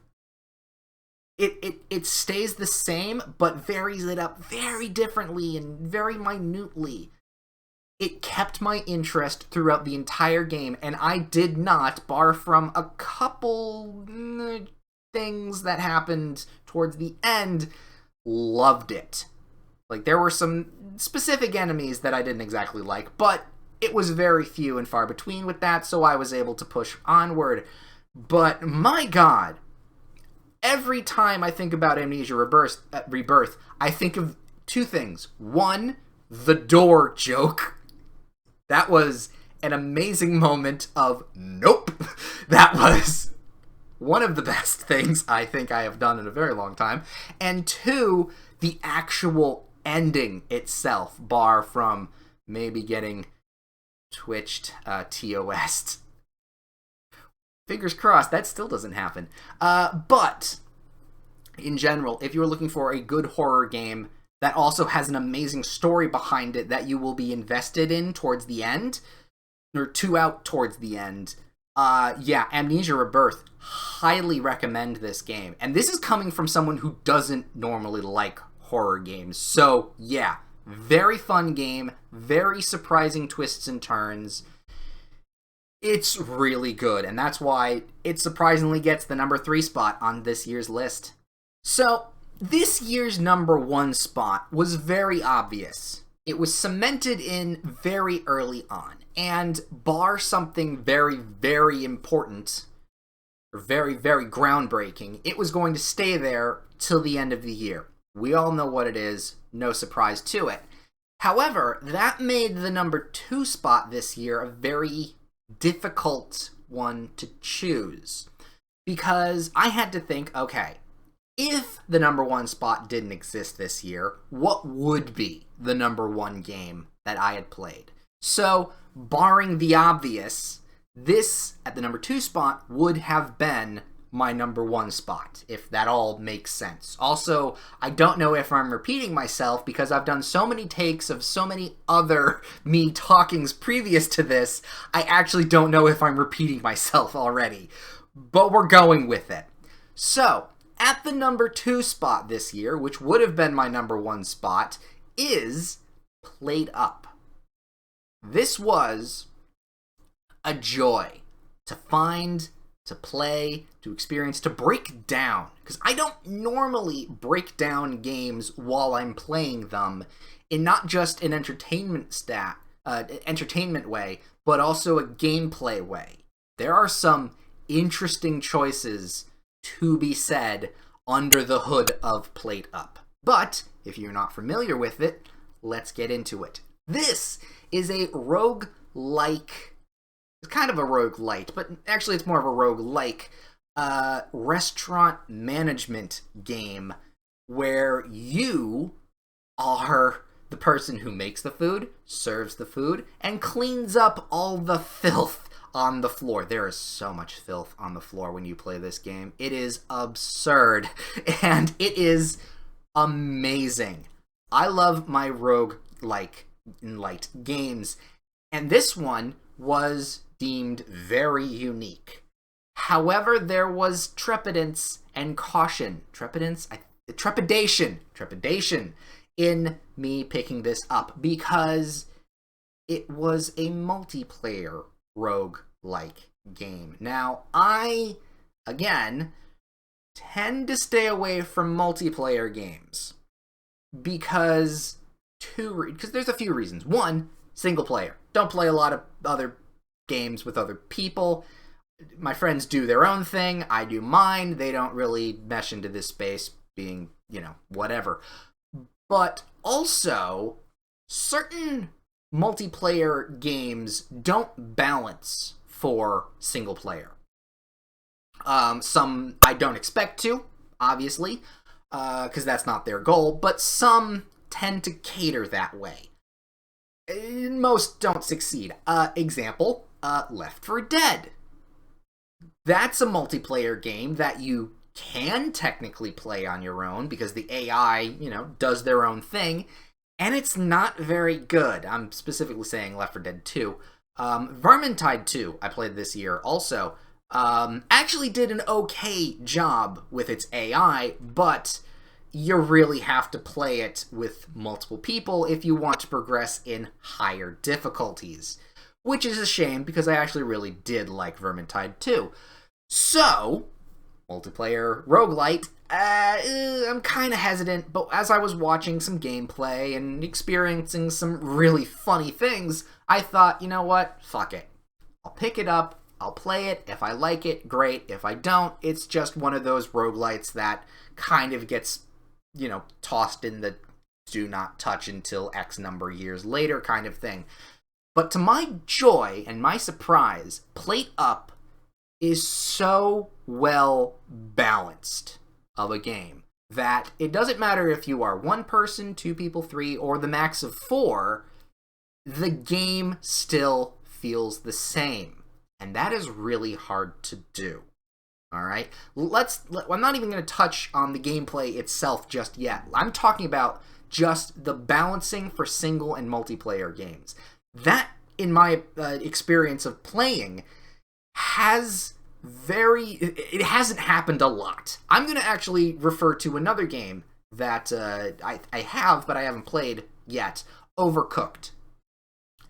It stays the same, but varies it up very differently and very minutely. It kept my interest throughout the entire game, and I did not, bar from a couple things that happened towards the end, loved it. Like, there were some specific enemies that I didn't exactly like, but it was very few and far between with that, so I was able to push onward. But my god, every time I think about Amnesia Rebirth, I think of two things. One, the door joke. That was an amazing moment of nope. That was one of the best things I think I have done in a very long time. And two, the actual ending itself, bar from maybe getting twitched TOS'd. Fingers crossed, that still doesn't happen. But in general, if you're looking for a good horror game that also has an amazing story behind it that you will be invested in towards the end, or two out towards the end, yeah, Amnesia Rebirth, highly recommend this game. And this is coming from someone who doesn't normally like horror games. So, yeah, very fun game, very surprising twists and turns. It's really good, and that's why it surprisingly gets the number 3 spot on this year's list. So, this year's number 1 spot was very obvious. It was cemented in very early on, and bar something very, very important, or very, very groundbreaking, it was going to stay there till the end of the year. We all know what it is, no surprise to it. However, that made the number 2 spot this year a very difficult one to choose, because I had to think, okay, if the number 1 spot didn't exist this year, what would be the number 1 game that I had played? So, barring the obvious, this, at the number 2 spot, would have been my number 1 spot, if that all makes sense. Also, I don't know if I'm repeating myself, because I've done so many takes of so many other me talkings previous to this, I actually don't know if I'm repeating myself already. But we're going with it. So, at the number 2 spot this year, which would have been my number 1 spot, is PlateUp. This was a joy to find, to play, to experience, to break down. Because I don't normally break down games while I'm playing them in not just an entertainment way, but also a gameplay way. There are some interesting choices to be said under the hood of PlateUp. But, if you're not familiar with it, let's get into it. This is a roguelike, it's kind of a roguelite, but actually it's more of a roguelike restaurant management game where you are the person who makes the food, serves the food, and cleans up all the filth on the floor. There is so much filth on the floor when you play this game. It is absurd, and it is amazing. I love my roguelike light games, and this one was deemed very unique. However, there was trepidance and caution. Trepidation in me picking this up, because it was a multiplayer roguelike game. Now, I, again, tend to stay away from multiplayer games because there's a few reasons. One, single player. Don't play a lot of other games with other people. My friends do their own thing. I do mine. They don't really mesh into this space, being, whatever. But also, certain multiplayer games don't balance for single player. Some I don't expect to, obviously, because that's not their goal, but some tend to cater that way. Most don't succeed. Example, Left 4 Dead. That's a multiplayer game that you can technically play on your own because the AI, does their own thing, and it's not very good. I'm specifically saying Left 4 Dead 2. Vermintide 2, I played this year also, actually did an okay job with its AI, but you really have to play it with multiple people if you want to progress in higher difficulties. Which is a shame, because I actually really did like Vermintide 2. So, multiplayer roguelite, I'm kind of hesitant, but as I was watching some gameplay and experiencing some really funny things, I thought, you know what? Fuck it. I'll pick it up, I'll play it. If I like it, great. If I don't, it's just one of those roguelites that kind of gets, tossed in the do not touch until X number of years later kind of thing. But to my joy and my surprise, PlateUp is so well balanced of a game that it doesn't matter if you are one person, two people, three, or the max of 4, the game still feels the same. And that is really hard to do. Alright? I'm not even going to touch on the gameplay itself just yet. I'm talking about just the balancing for single and multiplayer games. That, in my experience of playing, it hasn't happened a lot. I'm going to actually refer to another game that I have, but I haven't played yet, Overcooked.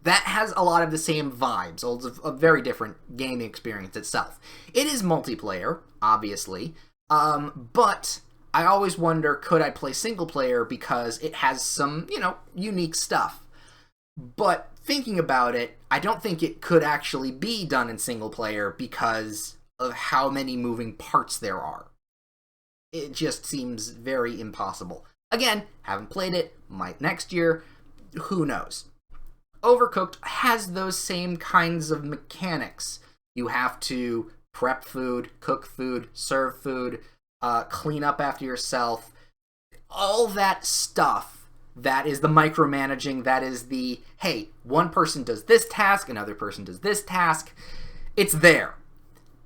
That has a lot of the same vibes, although it's a very different gaming experience itself. It is multiplayer, obviously, but I always wonder, could I play single player, because it has some, unique stuff. But thinking about it, I don't think it could actually be done in single player because of how many moving parts there are. It just seems very impossible. Again, haven't played it, might next year, who knows. Overcooked has those same kinds of mechanics. You have to prep food, cook food, serve food, clean up after yourself. All that stuff, that is the micromanaging, that is the, hey, one person does this task, another person does this task. It's there.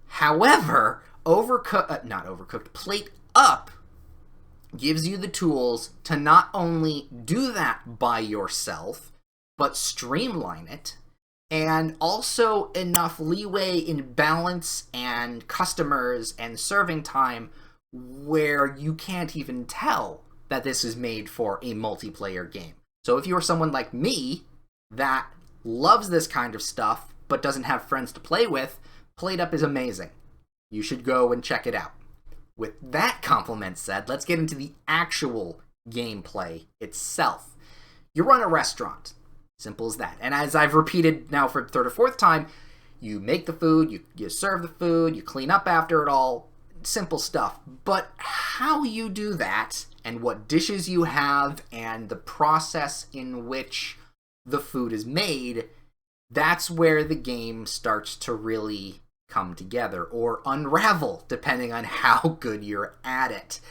However, PlateUp gives you the tools to not only do that by yourself, but streamline it, and also enough leeway in balance and customers and serving time where you can't even tell that this is made for a multiplayer game. So if you're someone like me that loves this kind of stuff but doesn't have friends to play with, PlateUp is amazing. You should go and check it out. With that compliment said, let's get into the actual gameplay itself. You run a restaurant. Simple as that. And as I've repeated now for the third or fourth time, you make the food, you serve the food, you clean up after it all. Simple stuff. But how you do that, and what dishes you have, and the process in which the food is made, that's where the game starts to really come together, or unravel, depending on how good you're at it.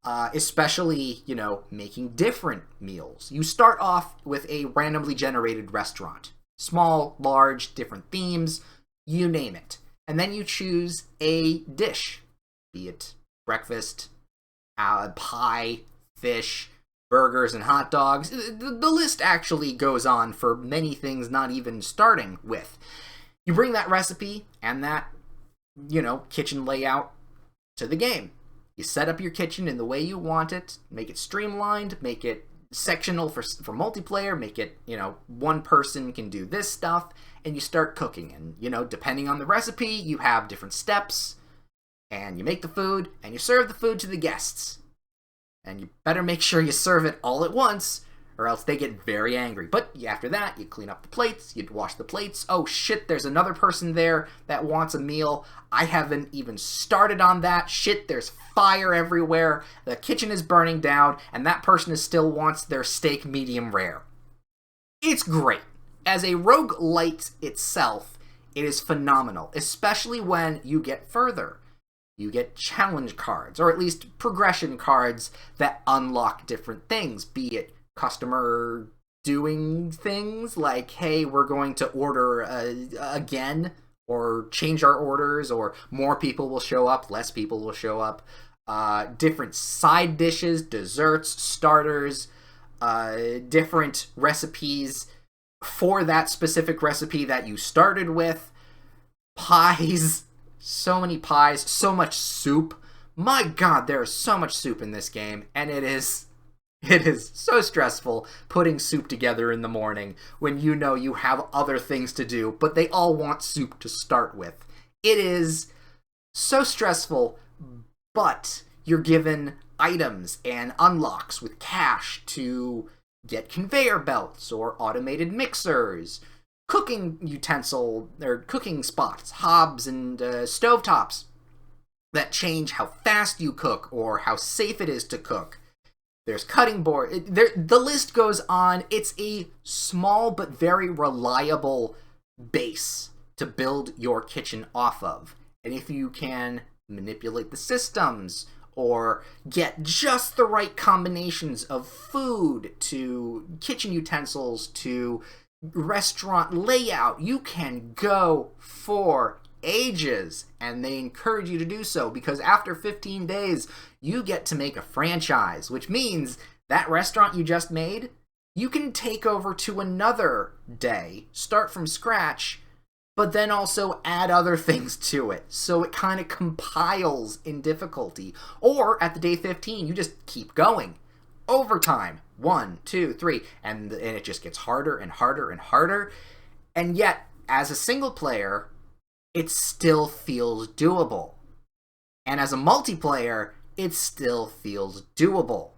Especially, making different meals. You start off with a randomly generated restaurant. Small, large, different themes, you name it. And then you choose a dish, be it breakfast, pie, fish, burgers, and hot dogs. The list actually goes on for many things, not even starting with. You bring that recipe and that, kitchen layout to the game. You set up your kitchen in the way you want it, make it streamlined, make it sectional for multiplayer, make it, one person can do this stuff, and you start cooking. And, depending on the recipe, you have different steps, and you make the food, and you serve the food to the guests. And you better make sure you serve it all at once, or else they get very angry. But after that, you clean up the plates, you wash the plates. Oh shit, there's another person there that wants a meal. I haven't even started on that. Shit, there's fire everywhere. The kitchen is burning down, and that person still wants their steak medium rare. It's great. As a roguelite itself, it is phenomenal, especially when you get further. You get challenge cards, or at least progression cards that unlock different things, be it customer doing things like, hey, we're going to order again, or change our orders, or more people will show up, less people will show up. Different side dishes, desserts, starters, different recipes for that specific recipe that you started with. Pies, so many pies, so much soup. My god, there is so much soup in this game, and it is so stressful putting soup together in the morning when you know you have other things to do, but they all want soup to start with. It is so stressful, but you're given items and unlocks with cash to get conveyor belts or automated mixers, cooking utensil or cooking spots, hobs and stovetops that change how fast you cook or how safe it is to cook. There's cutting board. The list goes on. It's a small but very reliable base to build your kitchen off of. And if you can manipulate the systems or get just the right combinations of food to kitchen utensils to restaurant layout, you can go for ages, and they encourage you to do so because after 15 days you get to make a franchise, which means that restaurant you just made you can take over to another day, start from scratch, but then also add other things to it, so it kind of compiles in difficulty. Or at the day 15 you just keep going overtime, 1, 2, 3, and it just gets harder and harder and harder. And yet as a single player it still feels doable, and as a multiplayer it still feels doable.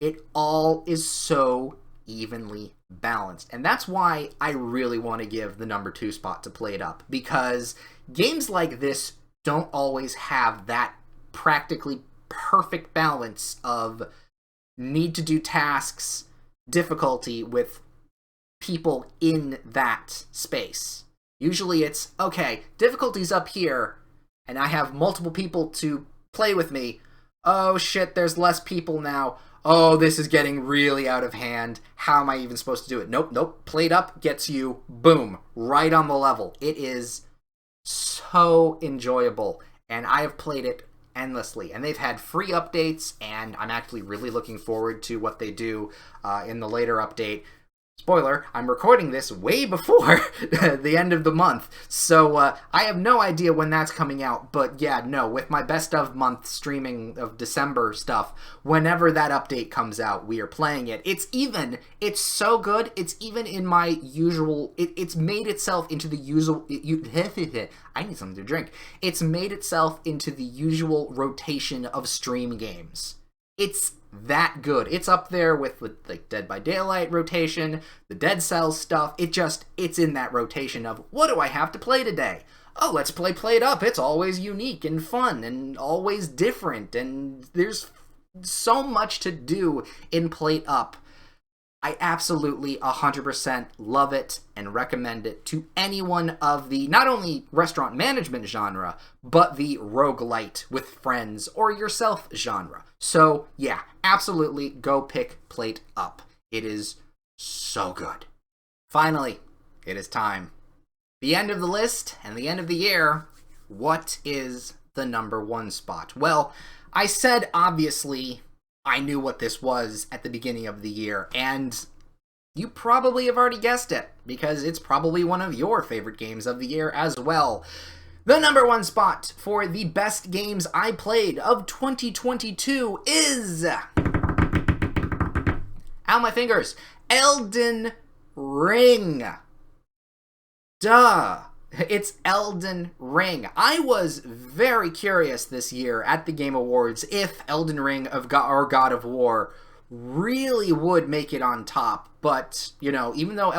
It all is so evenly balanced, and that's why I really want to give the number 2 spot to PlateUp, because games like this don't always have that practically perfect balance of need to do tasks, difficulty with people in that space. Usually it's, okay, difficulty's up here, and I have multiple people to play with me. Oh shit, there's less people now. Oh, this is getting really out of hand. How am I even supposed to do it? Nope. PlateUp gets you, boom, right on the level. It is so enjoyable, and I have played it endlessly. And they've had free updates, and I'm actually really looking forward to what they do in the later update. Spoiler, I'm recording this way before the end of the month, so I have no idea when that's coming out, but yeah, no, with my best of month streaming of December stuff, whenever that update comes out, we are playing it. It's so good, it's even in my usual, it's made itself into the usual, I need something to drink. It's made itself into the usual rotation of stream games. It's that good. It's up there with like Dead by Daylight rotation, the Dead Cells stuff. It's in that rotation of, what do I have to play today? Oh, let's play PlateUp. It's always unique and fun and always different, and there's so much to do in PlateUp. I absolutely 100% love it and recommend it to anyone of the, not only restaurant management genre, but the roguelite with friends or yourself genre. So yeah, absolutely go pick PlateUp. It is so good. Finally, it is time. The end of the list and the end of the year. What is the number 1 spot? Well, I said obviously I knew what this was at the beginning of the year, and you probably have already guessed it, because it's probably one of your favorite games of the year as well. The number 1 spot for the best games I played of 2022 is, ow my fingers, Elden Ring. Duh. It's Elden Ring. I was very curious this year at the Game Awards if Elden Ring or God of War really would make it on top. But, you know, even though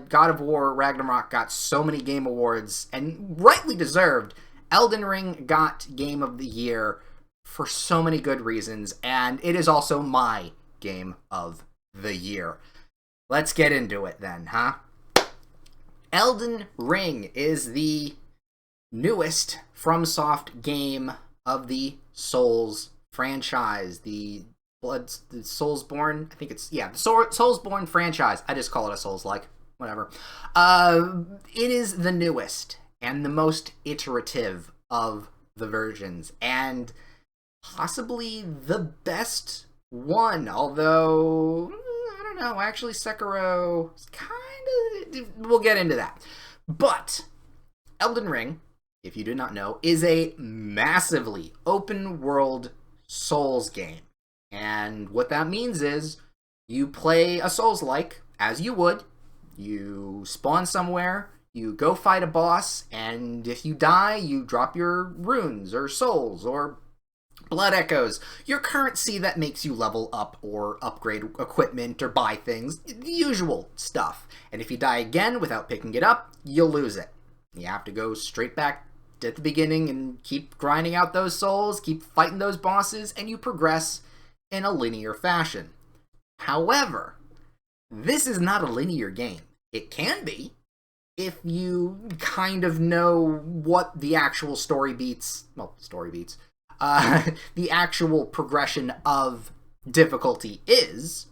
God of War Ragnarok got so many Game Awards, and rightly deserved, Elden Ring got Game of the Year for so many good reasons, and it is also my Game of the Year. Let's get into it then, huh? Elden Ring is the newest FromSoft game of the Souls franchise. The Soulsborne, I think it's, yeah, the Soulsborne franchise. I just call it a Souls-like, whatever. It is the newest and the most iterative of the versions, and possibly the best one, although, I don't know, actually Sekiro is kind of, we'll get into that. But Elden Ring, if you did not know, is a massively open world Souls game. And what that means is you play a Souls-like as you would. You spawn somewhere, you go fight a boss, and if you die, you drop your runes or souls or blood echoes, your currency that makes you level up or upgrade equipment or buy things, the usual stuff. And if you die again without picking it up, you'll lose it. You have to go straight back at the beginning and keep grinding out those souls, keep fighting those bosses, and you progress in a linear fashion. However, this is not a linear game. It can be, if you kind of know what the actual the actual progression of difficulty is.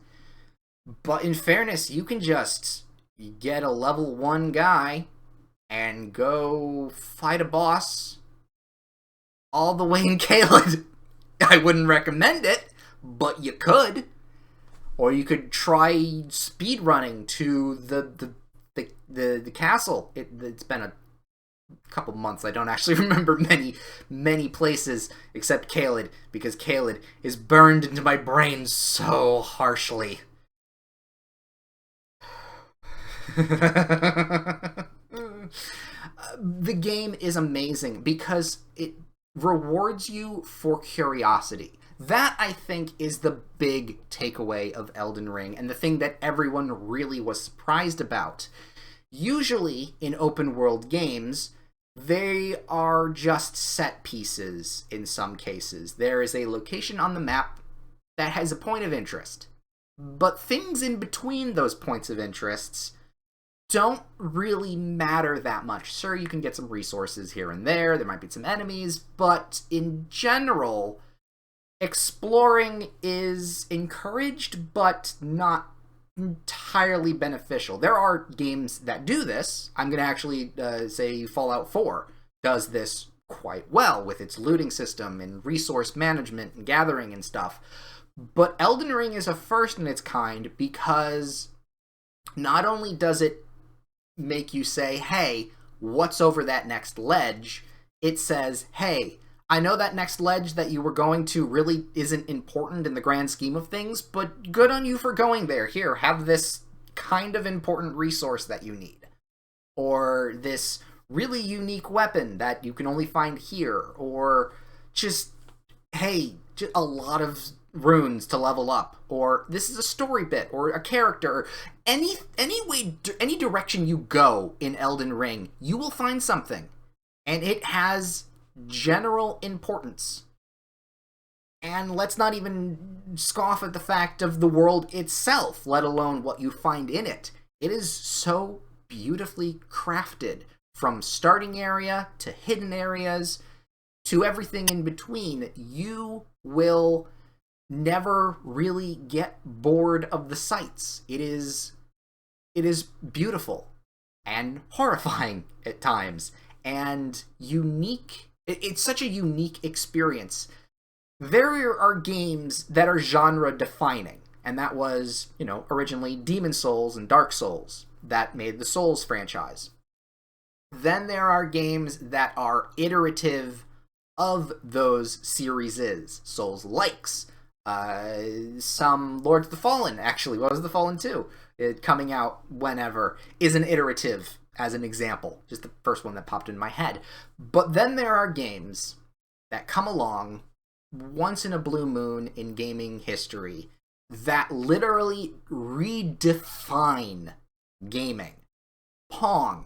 But in fairness, you can just get a level 1 guy and go fight a boss all the way in Caelid. I wouldn't recommend it, but you could. Or you could try speedrunning to the castle. It's been a couple months. I don't actually remember many places except Caelid, because Caelid is burned into my brain so harshly. The game is amazing because it rewards you for curiosity. That, I think, is the big takeaway of Elden Ring, and the thing that everyone really was surprised about. Usually, in open-world games, they are just set pieces in some cases. There is a location on the map that has a point of interest, but things in between those points of interests don't really matter that much. Sure, you can get some resources here and there might be some enemies, but in general, exploring is encouraged, but not entirely beneficial. There are games that do this. I'm going to actually say Fallout 4 does this quite well with its looting system and resource management and gathering and stuff. But Elden Ring is a first in its kind because not only does it make you say, hey, what's over that next ledge? It says, hey, I know that next ledge that you were going to really isn't important in the grand scheme of things, but good on you for going there. Here, have this kind of important resource that you need. Or this really unique weapon that you can only find here. Or just, hey, just a lot of runes to level up. Or this is a story bit, or a character. Any direction you go in Elden Ring, you will find something. And it has general importance. And let's not even scoff at the fact of the world itself, let alone what you find in it. It is so beautifully crafted, from starting area to hidden areas to everything in between. You will never really get bored of the sights. It is beautiful and horrifying at times, and unique. It's such a unique experience. There are games that are genre defining, and that was, originally Demon Souls and Dark Souls that made the Souls franchise. Then there are games that are iterative of those series, Souls-likes. Some Lords of the Fallen, actually, what was the Fallen 2? Coming out whenever, is an iterative, as an example. Just the first one that popped in my head. But then there are games that come along once in a blue moon in gaming history that literally redefine gaming. Pong,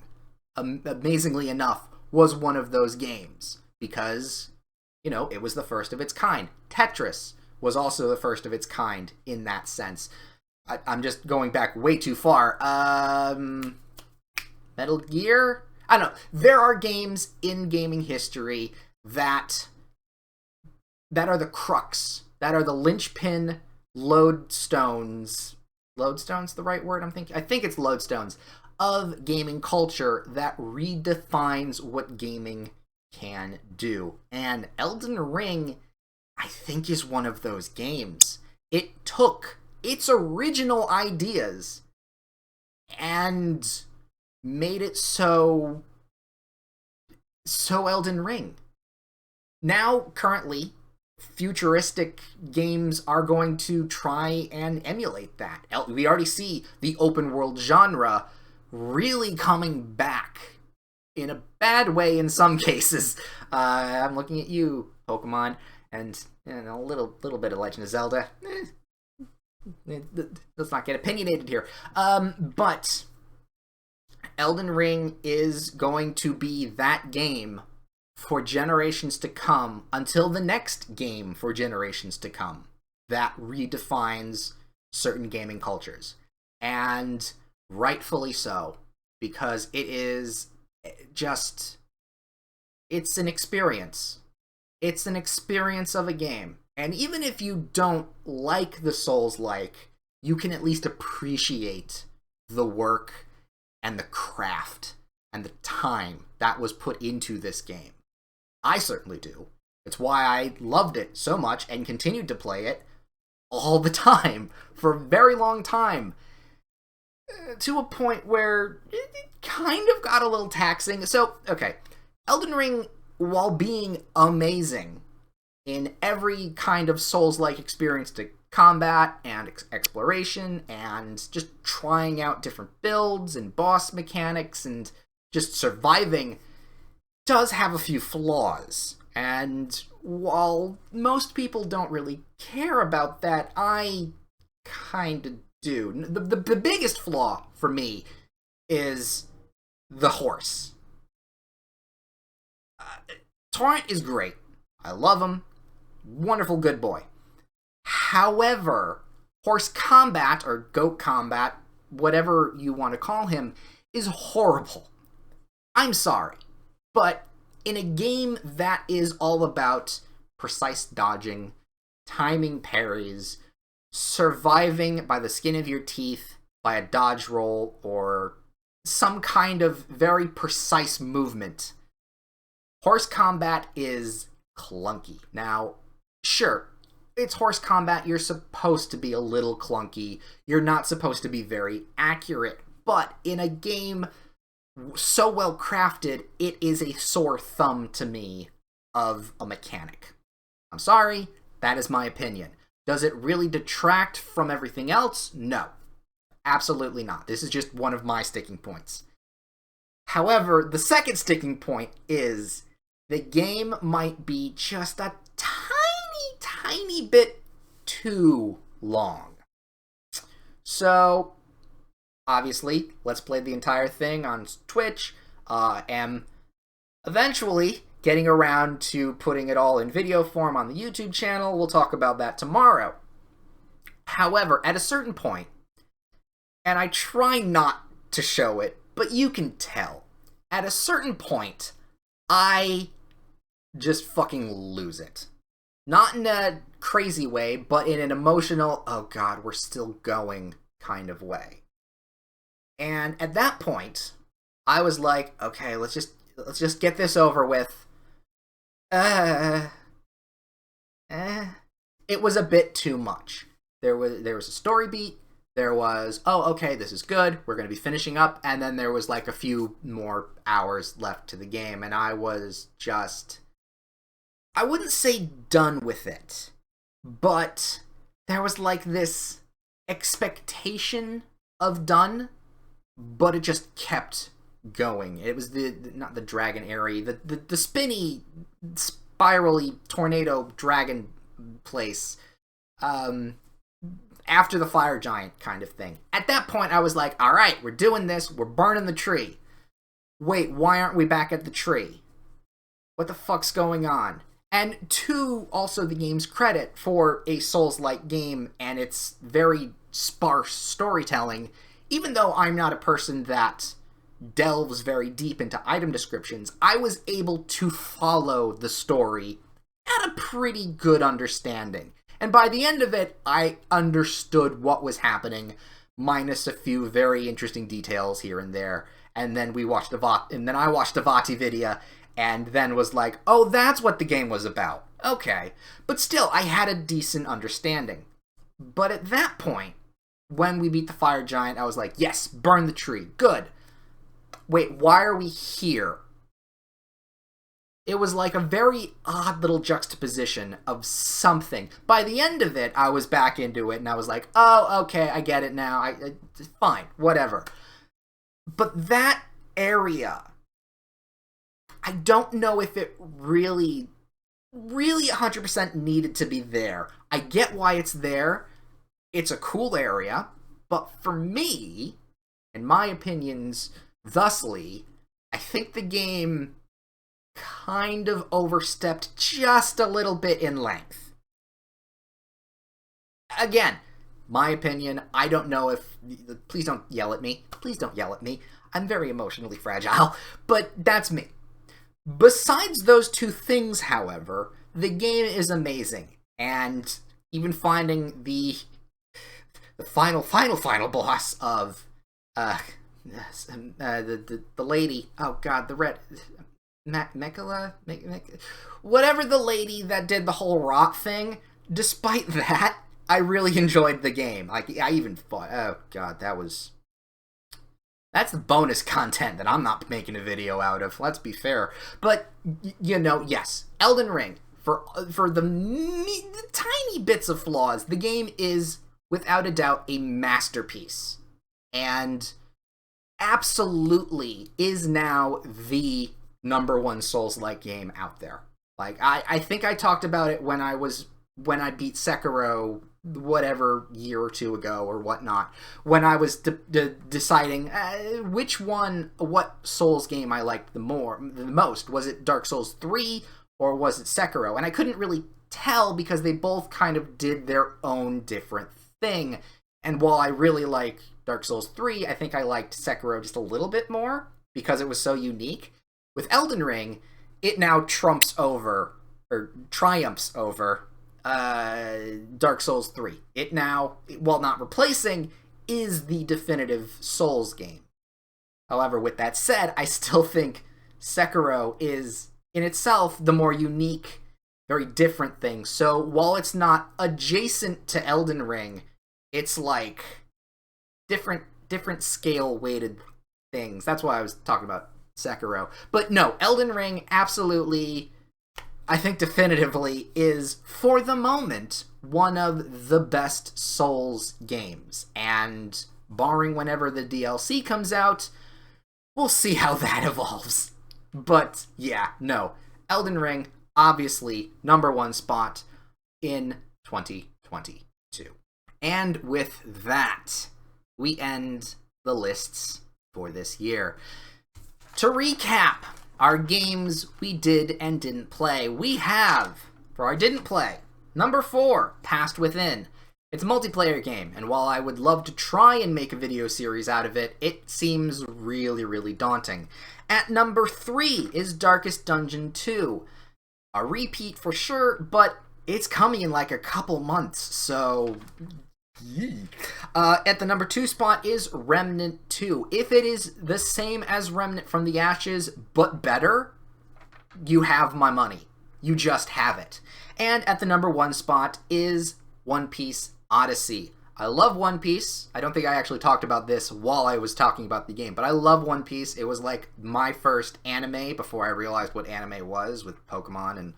amazingly enough, was one of those games because, it was the first of its kind. Tetris was also the first of its kind in that sense. I'm just going back way too far. Metal Gear? I don't know. There are games in gaming history that are the crux, that are the linchpin lodestones. Lodestone's the right word? I think it's lodestones of gaming culture that redefines what gaming can do. And Elden Ring, I think, is one of those games. It took its original ideas and made it so Elden Ring. Now, currently, futuristic games are going to try and emulate that. We already see the open world genre really coming back in a bad way in some cases. I'm looking at you, Pokemon, and a little bit of Legend of Zelda. Let's not get opinionated here. But Elden Ring is going to be that game for generations to come, until the next game for generations to come, that redefines certain gaming cultures. And rightfully so, because it is just, it's an experience. It's an experience of a game. And even if you don't like the Souls-like, you can at least appreciate the work and the craft and the time that was put into this game. I certainly do. It's why I loved it so much and continued to play it all the time for a very long time, to a point where it kind of got a little taxing. So, okay, Elden Ring, while being amazing in every kind of Souls-like experience to combat and exploration and just trying out different builds and boss mechanics and just surviving, does have a few flaws. And while most people don't really care about that, I kind of do. The biggest flaw for me is the horse. Torrent is great. I love him. Wonderful good boy. However, horse combat, or goat combat, whatever you want to call him, is horrible. I'm sorry. But in a game that is all about precise dodging, timing parries, surviving by the skin of your teeth, by a dodge roll, or some kind of very precise movement, horse combat is clunky. Now, sure, it's horse combat. You're supposed to be a little clunky. You're not supposed to be very accurate. But in a game so well crafted, it is a sore thumb to me of a mechanic. I'm sorry, that is my opinion. Does it really detract from everything else? No. Absolutely not. This is just one of my sticking points. However, the second sticking point is the game might be just a tiny bit too long. So, obviously, let's play the entire thing on Twitch. Am eventually getting around to putting it all in video form on the YouTube channel. We'll talk about that tomorrow. However, at a certain point, and I try not to show it, but you can tell, at a certain point, I just fucking lose it. Not in a crazy way, but in an emotional, oh god, we're still going kind of way. And at that point, I was like, okay, let's just get this over with. It was a bit too much. There was a story beat. There was, oh, okay, this is good. We're going to be finishing up. And then there was like a few more hours left to the game. And I was just, I wouldn't say done with it, but there was like this expectation of done, but it just kept going. It was not the dragon airy, the spinny, spirally tornado dragon place. after the fire giant kind of thing. At that point, I was like, all right, we're doing this. We're burning the tree. Wait, why aren't we back at the tree? What the fuck's going on? And to also the game's credit for a Souls-like game and its very sparse storytelling, even though I'm not a person that delves very deep into item descriptions, I was able to follow the story at a pretty good understanding. And by the end of it, I understood what was happening, minus a few very interesting details here and there. And then I watched a Vati video, and then was like, oh, that's what the game was about. Okay. But still, I had a decent understanding. But at that point, when we beat the fire giant, I was like, yes, burn the tree. Good. Wait, why are we here? It was like a very odd little juxtaposition of something. By the end of it, I was back into it, and I was like, oh, okay, I get it now. Fine, whatever. But that area, I don't know if it really 100% needed to be there. I get why it's there. It's a cool area. But for me, in my opinions, thusly, I think the game kind of overstepped just a little bit in length. Again, my opinion, I don't know if... Please don't yell at me. Please don't yell at me. I'm very emotionally fragile, but that's me. Besides those two things, however, the game is amazing, and even finding the final boss of the lady, oh god, the red Mekala, whatever the lady that did the whole rot thing. Despite that, I really enjoyed the game. Like, I even thought, oh god, that's the bonus content that I'm not making a video out of, let's be fair. But, yes, Elden Ring, for the tiny bits of flaws, the game is, without a doubt, a masterpiece. And absolutely is now the #1 Souls-like game out there. Like, I think I talked about it when I beat Sekiro, whatever, year or two ago or whatnot, when I was deciding what Souls game I liked the most. Was it Dark Souls 3 or was it Sekiro? And I couldn't really tell because they both kind of did their own different thing. And while I really like Dark Souls 3, I think I liked Sekiro just a little bit more because it was so unique. With Elden Ring, it now triumphs over Dark Souls 3. It now, while not replacing, is the definitive Souls game. However, with that said, I still think Sekiro is, in itself, the more unique, very different thing. So, while it's not adjacent to Elden Ring, it's like different scale-weighted things. That's why I was talking about Sekiro. But no, Elden Ring absolutely, I think definitively, is, for the moment, one of the best Souls games. And barring whenever the DLC comes out, we'll see how that evolves. But yeah, no, Elden Ring, obviously, #1 spot in 2022. And with that, we end the lists for this year. To recap our games we did and didn't play, we have, for our didn't play, #4, Past Within. It's a multiplayer game, and while I would love to try and make a video series out of it, it seems really, really daunting. At #3 is Darkest Dungeon 2. A repeat for sure, but it's coming in like a couple months, so... At the #2 spot is Remnant 2. If it is the same as Remnant from the Ashes, but better, you have my money. You just have it. And at the #1 spot is One Piece Odyssey. I love One Piece. I don't think I actually talked about this while I was talking about the game, but I love One Piece. It was like my first anime before I realized what anime was with Pokemon and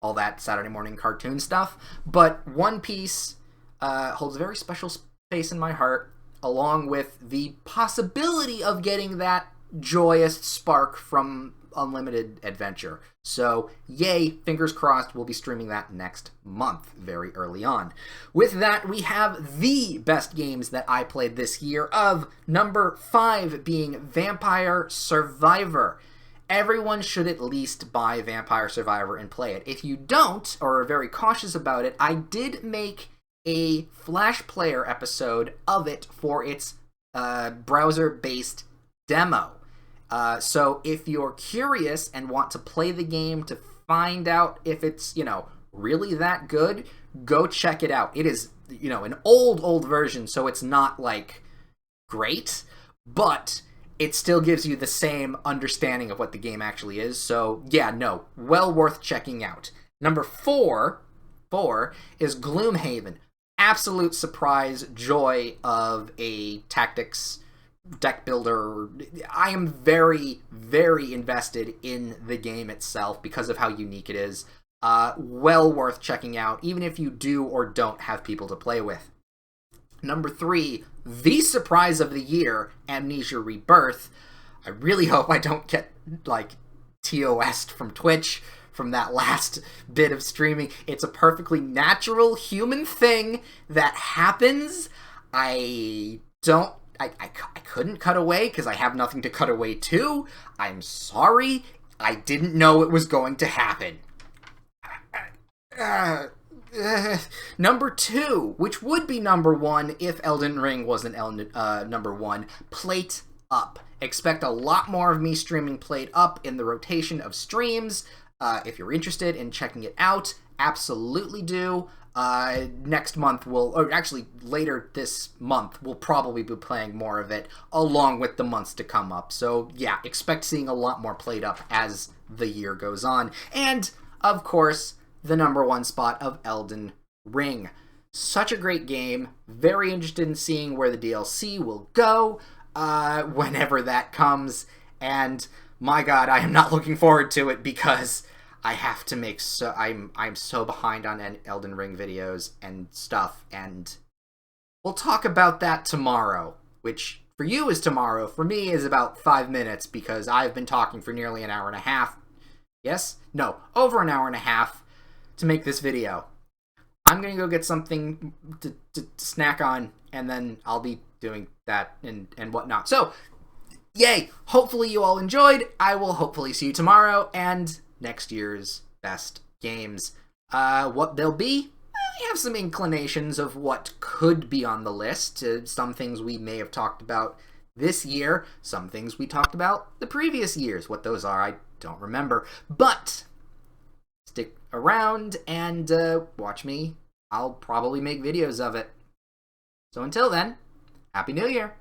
all that Saturday morning cartoon stuff. But One Piece holds a very special space in my heart, along with the possibility of getting that joyous spark from unlimited adventure. So yay, fingers crossed, we'll be streaming that next month, very early on. With that, we have the best games that I played this year, of number 5 being Vampire Survivor. Everyone should at least buy Vampire Survivor and play it. If you don't, or are very cautious about it, I did make a Flash Player episode of it for its browser-based demo. So if you're curious and want to play the game to find out if it's, really that good, go check it out. It is, an old version, so it's not, great, but it still gives you the same understanding of what the game actually is. So, yeah, no, well worth checking out. Number 4 is Gloomhaven. Absolute surprise, joy of a tactics deck builder. I am very, very invested in the game itself because of how unique it is. Well worth checking out, even if you do or don't have people to play with. Number 3, the surprise of the year, Amnesia Rebirth. I really hope I don't get, TOS'd from Twitch from that last bit of streaming. It's a perfectly natural human thing that happens. I couldn't cut away because I have nothing to cut away to. I'm sorry. I didn't know it was going to happen. Number 2, which would be number 1 if Elden Ring wasn't number 1, Plate Up. Expect a lot more of me streaming Plate Up in the rotation of streams. If you're interested in checking it out, absolutely do. Next month later this month, we'll probably be playing more of it along with the months to come up. So yeah, expect seeing a lot more Plate Up as the year goes on. And, of course, the number 1 spot of Elden Ring. Such a great game. Very interested in seeing where the DLC will go whenever that comes. And my god, I am not looking forward to it because I have to make I'm so behind on Elden Ring videos and stuff, and we'll talk about that tomorrow, which for you is tomorrow, for me is about 5 minutes because I've been talking for nearly an hour and a half. Yes? No, over an hour and a half to make this video. I'm gonna go get something to snack on, and then I'll be doing that and whatnot. So, yay! Hopefully you all enjoyed. I will hopefully see you tomorrow, and next year's best games. What they'll be, I have some inclinations of what could be on the list. Some things we may have talked about this year, some things we talked about the previous years. What those are, I don't remember. But stick around and watch me. I'll probably make videos of it. So until then, Happy New Year!